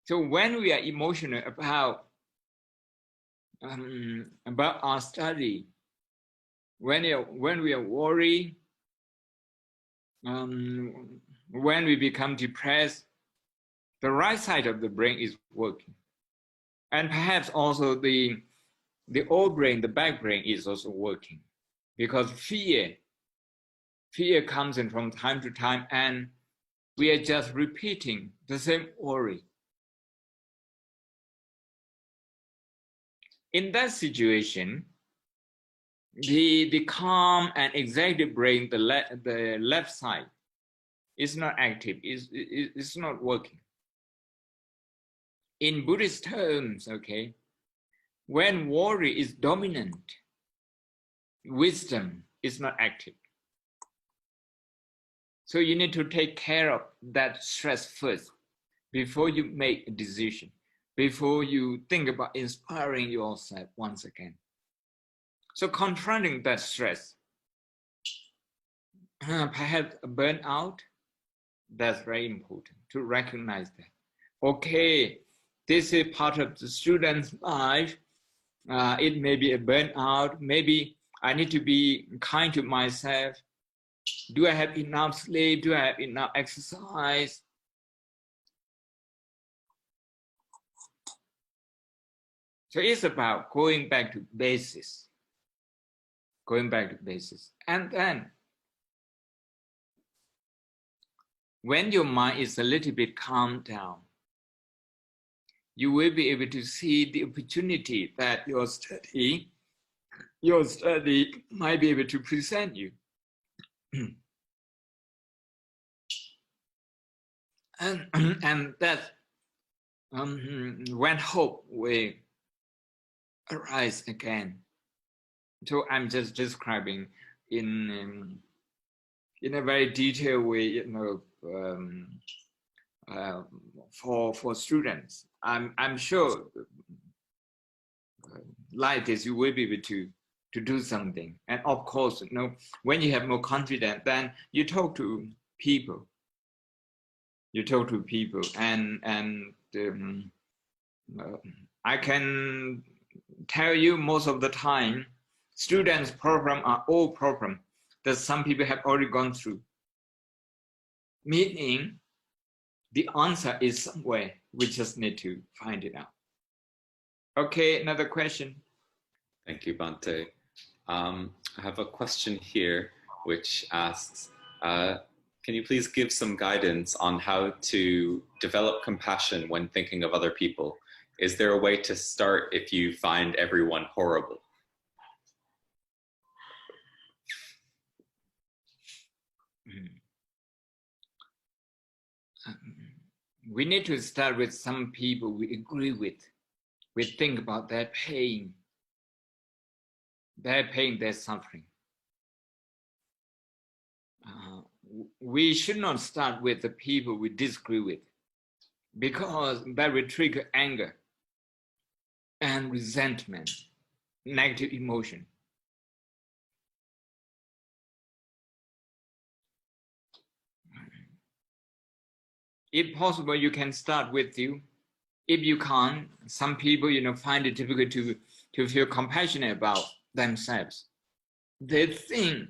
So when we are emotional about our study, when we are worried, when we become depressed, the right side of the brain is working. And perhaps also the old brain, the back brain is also working, because fear comes in from time to time, and we are just repeating the same worry. In that situation, the calm and executive brain, the left side, It's not active, it's not working. In Buddhist terms, okay, when worry is dominant, wisdom is not active. So you need to take care of that stress first before you make a decision, before you think about inspiring yourself once again. So confronting that stress, perhaps a burnout, that's very important to recognize that. Okay, this is part of the student's life. It may be a burnout. Maybe I need to be kind to myself. Do I have enough sleep? Do I have enough exercise? So it's about going back to basics. Going back to basics. And then when your mind is a little bit calmed down, you will be able to see the opportunity that your study might be able to present you. and that when hope will arise again. So I'm just describing in a very detailed way, for students. I'm sure like this you will be able to do something. And of course, when you have more confidence, then you talk to people. And I can tell you most of the time, students' problem are all problems that some people have already gone through. Meaning, the answer is somewhere. We just need to find it out. Okay, another question. Thank you, Bhante. I have a question here which asks, can you please give some guidance on how to develop compassion when thinking of other people? Is there a way to start if you find everyone horrible? We need to start with some people we agree with. We think about their pain, their suffering. We should not start with the people we disagree with, because that will trigger anger and resentment, negative emotion. If possible, you can start with you. If you can't, some people, find it difficult to feel compassionate about themselves. They think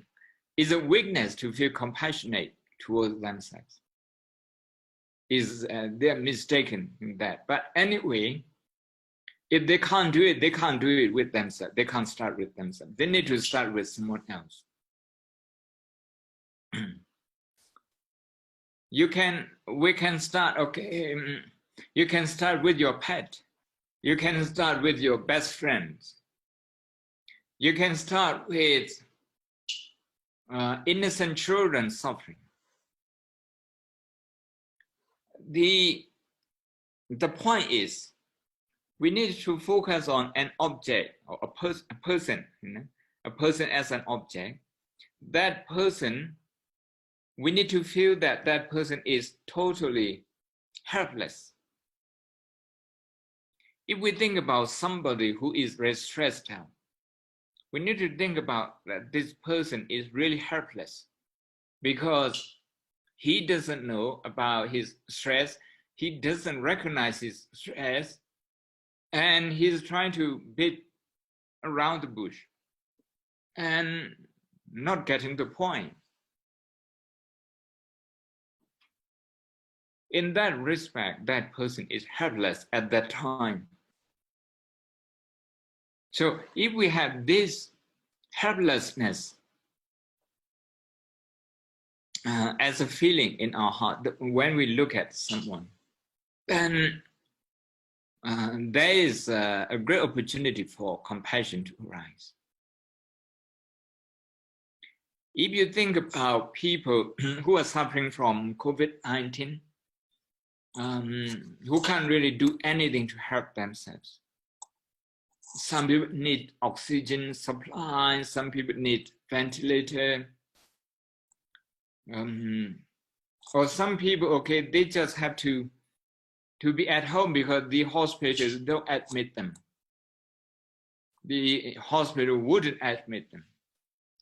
it's a weakness to feel compassionate towards themselves. They're mistaken in that. But anyway, if they can't do it, they can't do it with themselves. They can't start with themselves. They need to start with someone else. We can start, okay, you can start with your pet. You can start with your best friends. You can start with innocent children suffering. The point is, we need to focus on an object or a person, a person as an object. That person, we need to feel that that person is totally helpless. If we think about somebody who is very stressed out, we need to think about that this person is really helpless because he doesn't know about his stress, he doesn't recognize his stress, and he's trying to beat around the bush and not getting the point. In that respect, that person is helpless at that time. So if we have this helplessness as a feeling in our heart when we look at someone, then there is a great opportunity for compassion to arise. If you think about people who are suffering from COVID-19, who can't really do anything to help themselves. Some people need oxygen supply, some people need ventilator, or some people, okay, they just have to be at home because the hospitals don't admit them. The hospital wouldn't admit them.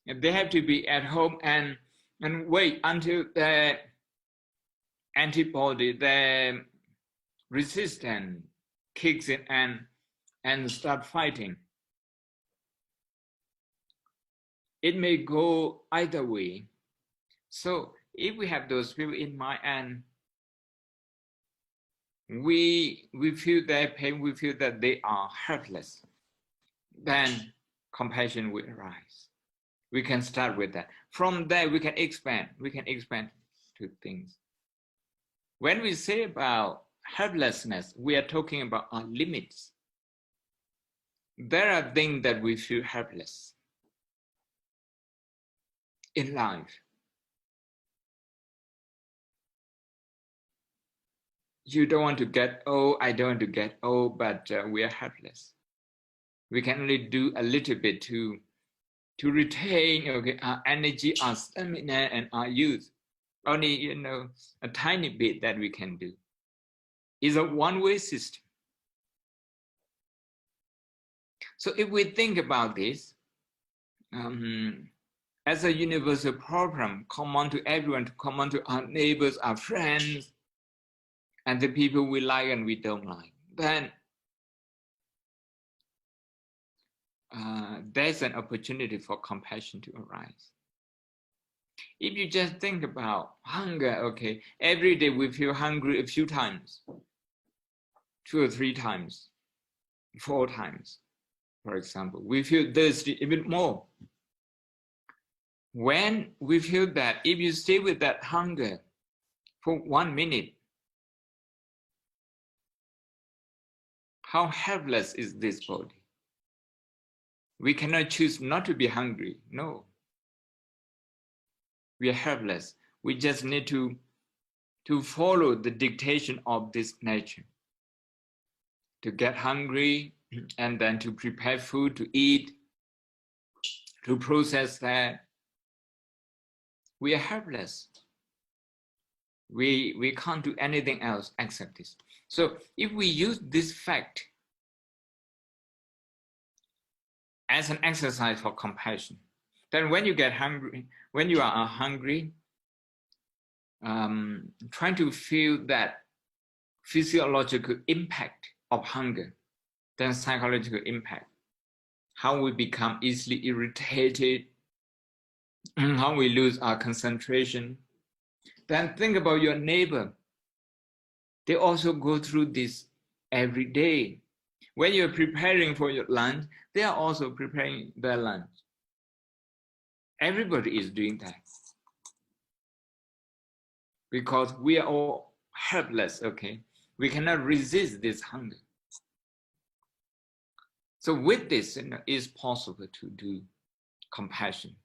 And they have to be at home and wait until the antibody, the resistance kicks in and start fighting. It may go either way. So if we have those people in mind and we feel their pain, we feel that they are helpless, then compassion will arise. We can start with that. From there, we can expand to things. When we say about helplessness, we are talking about our limits. There are things that we feel helpless in life. You don't want to get old, I don't want to get old, but we are helpless. We can only do a little bit to retain, okay, our energy, our stamina, and our youth. Only, a tiny bit that we can do. It's a one-way system. So if we think about this, as a universal problem, common to everyone, common to our neighbors, our friends, and the people we like and we don't like, then there's an opportunity for compassion to arise. If you just think about hunger, okay, every day we feel hungry a few times, 2 or 3 times, 4 times, for example. We feel thirsty even more. When we feel that, if you stay with that hunger for 1 minute, how helpless is this body? We cannot choose not to be hungry. No. We are helpless. We just need to follow the dictation of this nature. To get hungry and then to prepare food to eat, to process that. We are helpless. We can't do anything else except this. So if we use this fact as an exercise for compassion, then when you get hungry, when you are hungry, trying to feel that physiological impact of hunger, then psychological impact, how we become easily irritated, how we lose our concentration. Then think about your neighbor. They also go through this every day. When you're preparing for your lunch, they are also preparing their lunch. Everybody is doing that. Because we are all helpless, okay? We cannot resist this hunger. So with this, it's possible to do compassion.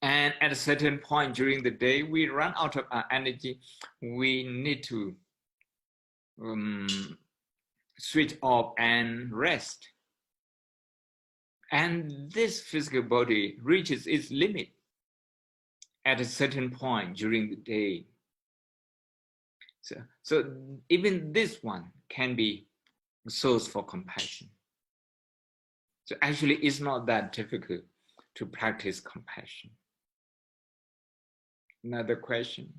And at a certain point during the day, we run out of our energy. We need to switch off and rest. And this physical body reaches its limit at a certain point during the day. So even this one can be a source for compassion. So actually, it's not that difficult to practice compassion. Another question?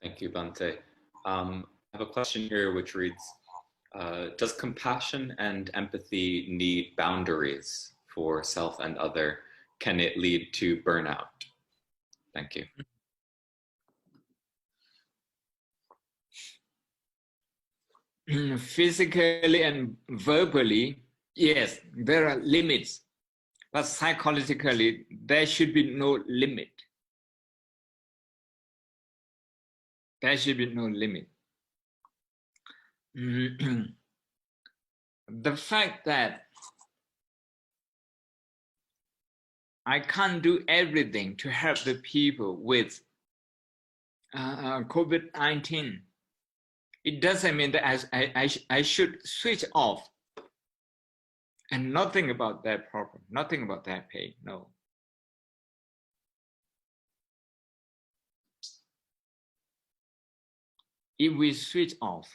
Thank you, Bhante. I have a question here which reads, does compassion and empathy need boundaries for self and other? Can it lead to burnout? Thank you. Physically and verbally, yes, there are limits, but psychologically, there should be no limit. There should be no limit. The fact that I can't do everything to help the people with COVID-19. It doesn't mean that I should switch off and nothing about their problem, nothing about their pain. No. If we switch off,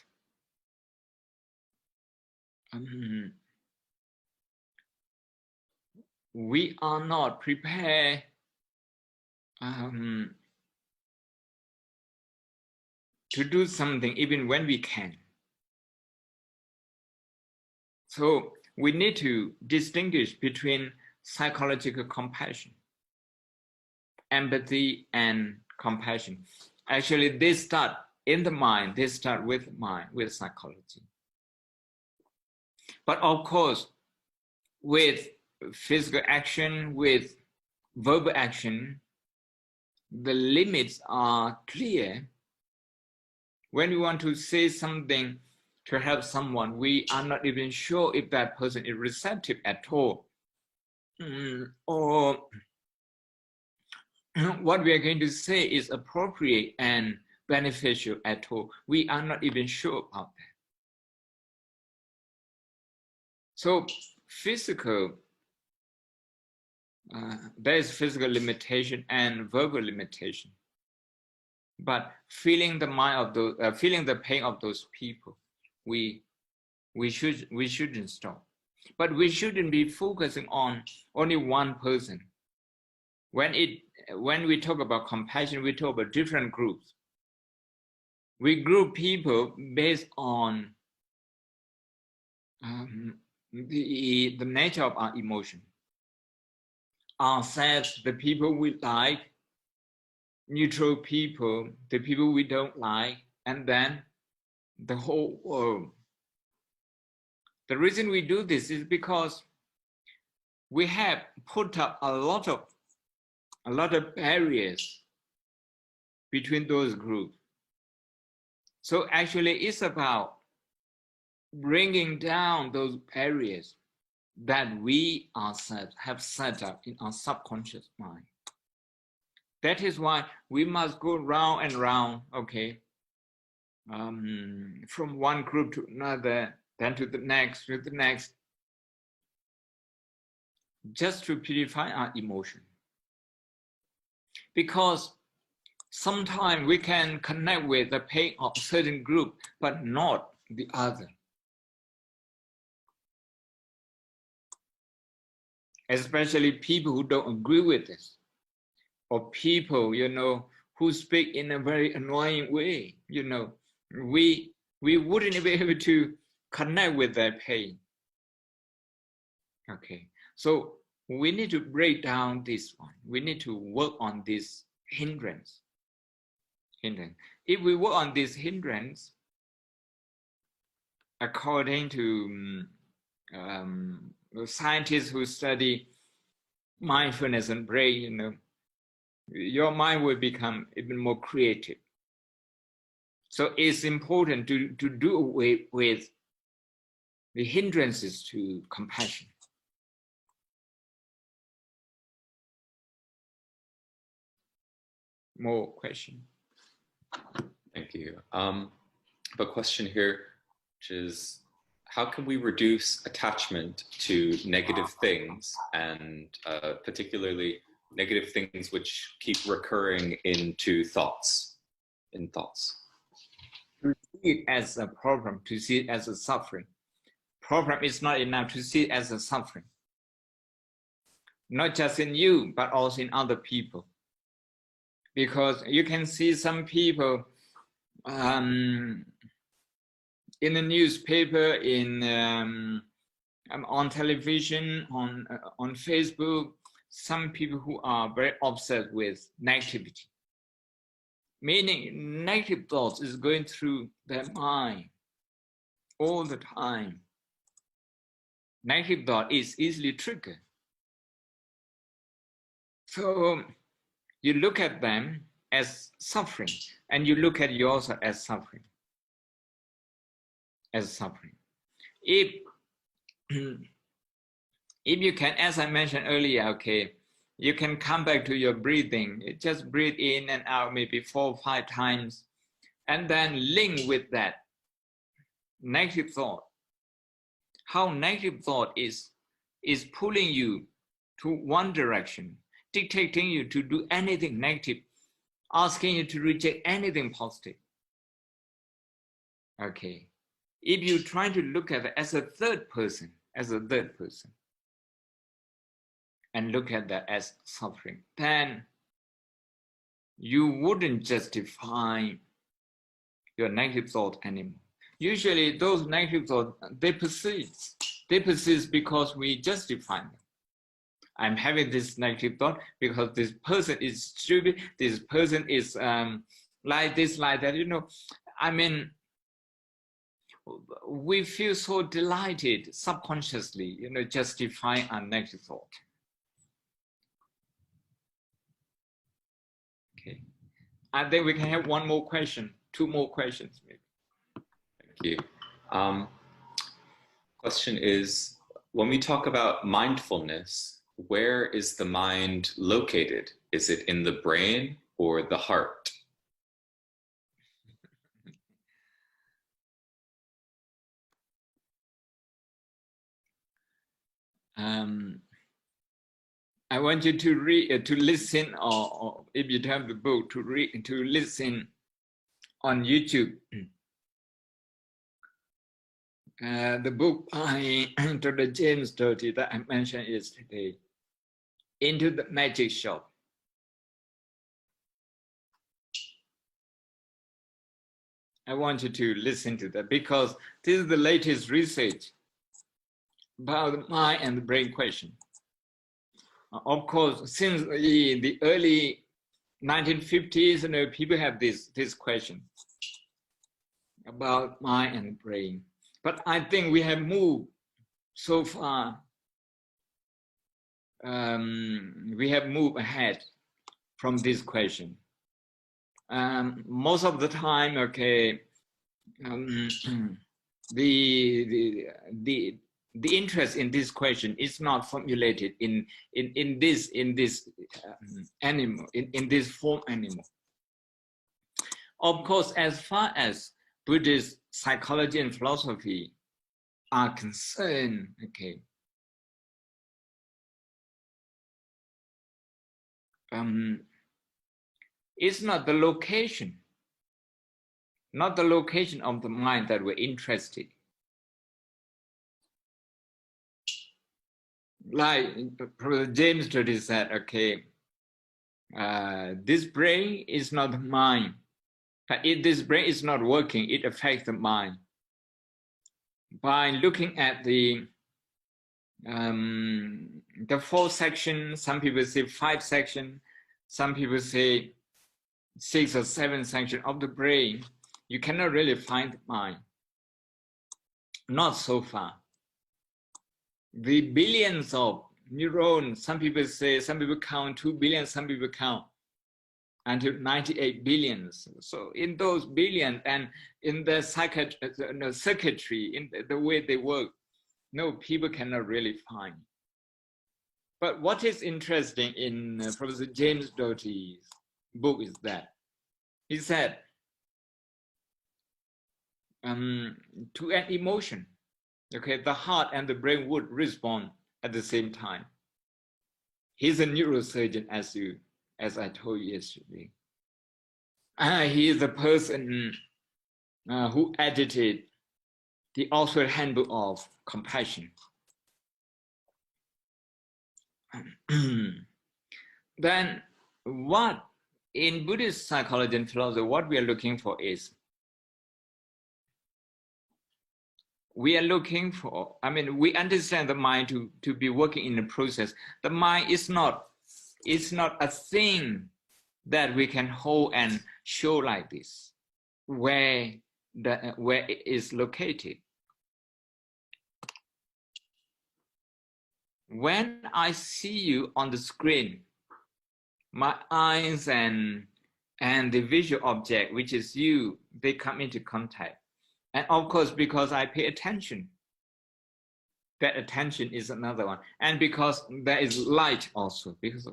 we are not prepared to do something even when we can. So we need to distinguish between psychological compassion, empathy, and compassion. Actually, they start in the mind, they start with mind, with psychology. But of course, with physical action, with verbal action, the limits are clear. When we want to say something to help someone, we are not even sure if that person is receptive at all. Or what we are going to say is appropriate and beneficial at all. We are not even sure about that. So physical, there is physical limitation and verbal limitation. But feeling the mind of those, feeling the pain of those people, we shouldn't stop. But we shouldn't be focusing on only one person. When we talk about compassion, we talk about different groups. We group people based on the nature of our emotion. Ourselves, the people we like, neutral people, the people we don't like, and then the whole world. The reason we do this is because we have put up a lot of barriers between those groups. So actually it's about bringing down those barriers that we ourselves have set up in our subconscious mind. That is why we must go round and round, okay, from one group to another, then to the next, just to purify our emotion. Because sometimes we can connect with the pain of a certain group, but not the other. Especially people who don't agree with this, or people, who speak in a very annoying way, we wouldn't be able to connect with their pain. Okay, so we need to break down this one. We need to work on this hindrance. If we work on this hindrance, according to scientists who study mindfulness and brain, your mind will become even more creative. So it's important to do away with the hindrances to compassion. More question? Thank you. I have a question here, which is, how can we reduce attachment to negative things, and particularly negative things which keep recurring into thoughts? To see it as a problem, to see it as a suffering. Problem is not enough, to see it as a suffering. Not just in you, but also in other people. Because you can see some people in the newspaper, on television, on Facebook, some people who are very obsessed with negativity. Meaning negative thoughts is going through their mind all the time. Negative thought is easily triggered. So you look at them as suffering, and you look at yourself as suffering. If you can, as I mentioned earlier, okay, You can come back to your breathing. You just breathe in and out maybe 4 or 5 times, and then link with that negative thought. How negative thought is pulling you to one direction, dictating you to do anything negative, asking you to reject anything positive. Okay. If you try to look at it as a third person, and look at that as suffering, then you wouldn't justify your negative thought anymore. Usually those negative thoughts, they persist. They persist because we justify them. I'm having this negative thought because this person is stupid, this person is like this, like that, you know. I mean, we feel so delighted subconsciously, you know, justifying a negative thought. Okay. I think we can have one more question, 2 more questions maybe. Thank you. Question is, when we talk about mindfulness, where is the mind located? Is it in the brain or the heart? I want you to read, to listen, or if you have the book, to read, to listen on YouTube. The book by Dr. James Doty that I mentioned yesterday, Into the Magic Shop. I want you to listen to that because this is the latest research about the mind and the brain question. Of course, since the early 1950s, you know, people have this question about mind and brain. But I think we have moved so far. We have moved ahead from this question. Most of the time, okay, the interest in this question is not formulated in this animal, in this form animal. Of course, as far as Buddhist psychology and philosophy are concerned, okay, it's not the location of the mind that we're interested. Like Professor James Doty said, okay, this brain is not the mind. But if this brain is not working, it affects the mind. By looking at the 4 sections, some people say 5 sections, some people say 6 or 7 sections of the brain, you cannot really find the mind. Not so far. The billions of neurons, some people say, some people count 2 billion, some people count until 98 billions. So in those billions and in the circuitry, in the way they work, no, people cannot really find. But what is interesting in Professor James Doty's book is that he said, to an emotion, okay, the heart and the brain would respond at the same time. He's a neurosurgeon, as I told you yesterday. He is the person who edited the Oxford Handbook of Compassion. Then what in Buddhist psychology and philosophy, what we are looking for is, we are looking for, I mean, we understand the mind to be working in the process. The mind is not a thing that we can hold and show like this, where it is located. When I see you on the screen, my eyes and the visual object, which is you, they come into contact. And of course, because I pay attention, that attention is another one. And because there is light also, because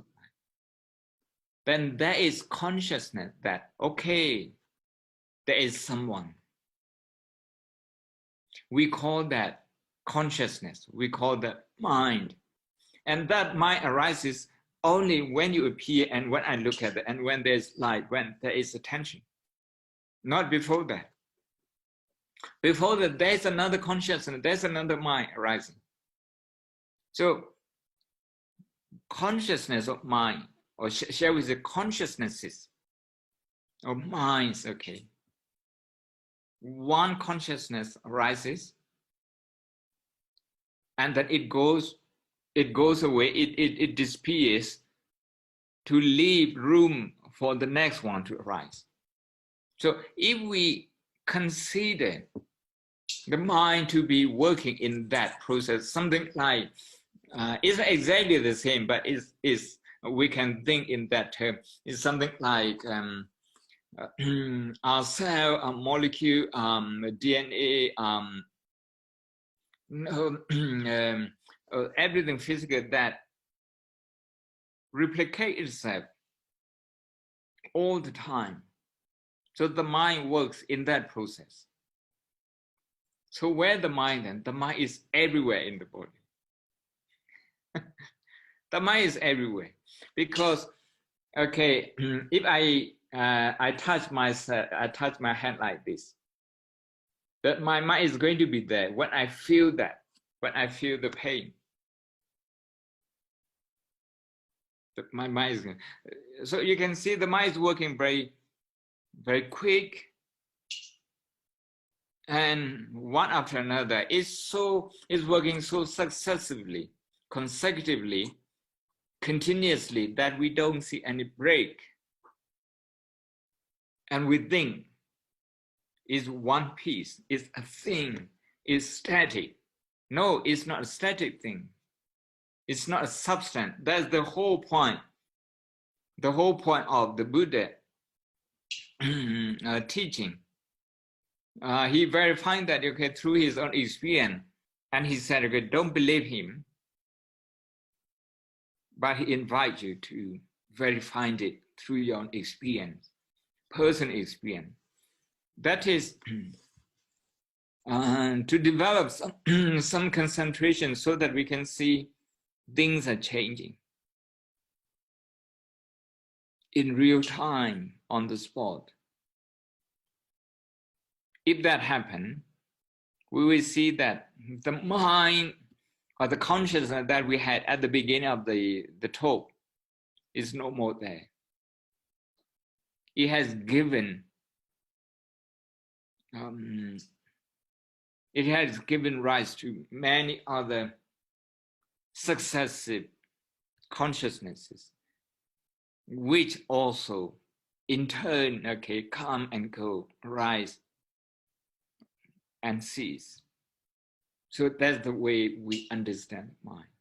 then there is consciousness that, okay, there is someone. We call that consciousness. We call that mind. And that mind arises only when you appear and when I look at it and when there's light, when there is attention. Not before that. Before that, there's another consciousness, there's another mind arising. So consciousness of mind, or shall we say consciousnesses of minds, okay. One consciousness arises and then it goes away, it disappears to leave room for the next one to arise. So if we consider the mind to be working in that process, something like, it's exactly the same, but is we can think in that term, it's something like our cell, our molecule, DNA, everything physical that replicate itself all the time. So the mind works in that process. So where the mind then? The mind is everywhere in the body. The mind is everywhere because, okay, if I touch myself, I touch my hand like this, that my mind is going to be there when I feel that, when I feel the pain. My mind is, so you can see the mind is working very, very quick, and one after another is working so successively, consecutively, continuously that we don't see any break. And we think is one piece, is a thing, is static. No, it's not a static thing. It's not a substance. That's the whole point. The whole point of the Buddha teaching. He verified that, okay, through his own experience, and he said, okay, don't believe him, but he invites you to verify it through your own experience, personal experience. That is to develop some concentration so that we can see things are changing in real time, on the spot. If that happens, we will see that the mind or the consciousness that we had at the beginning of the talk is no more there. It has given rise to many other successive consciousnesses, which also in turn, okay, come and go, rise and cease. So that's the way we understand mind.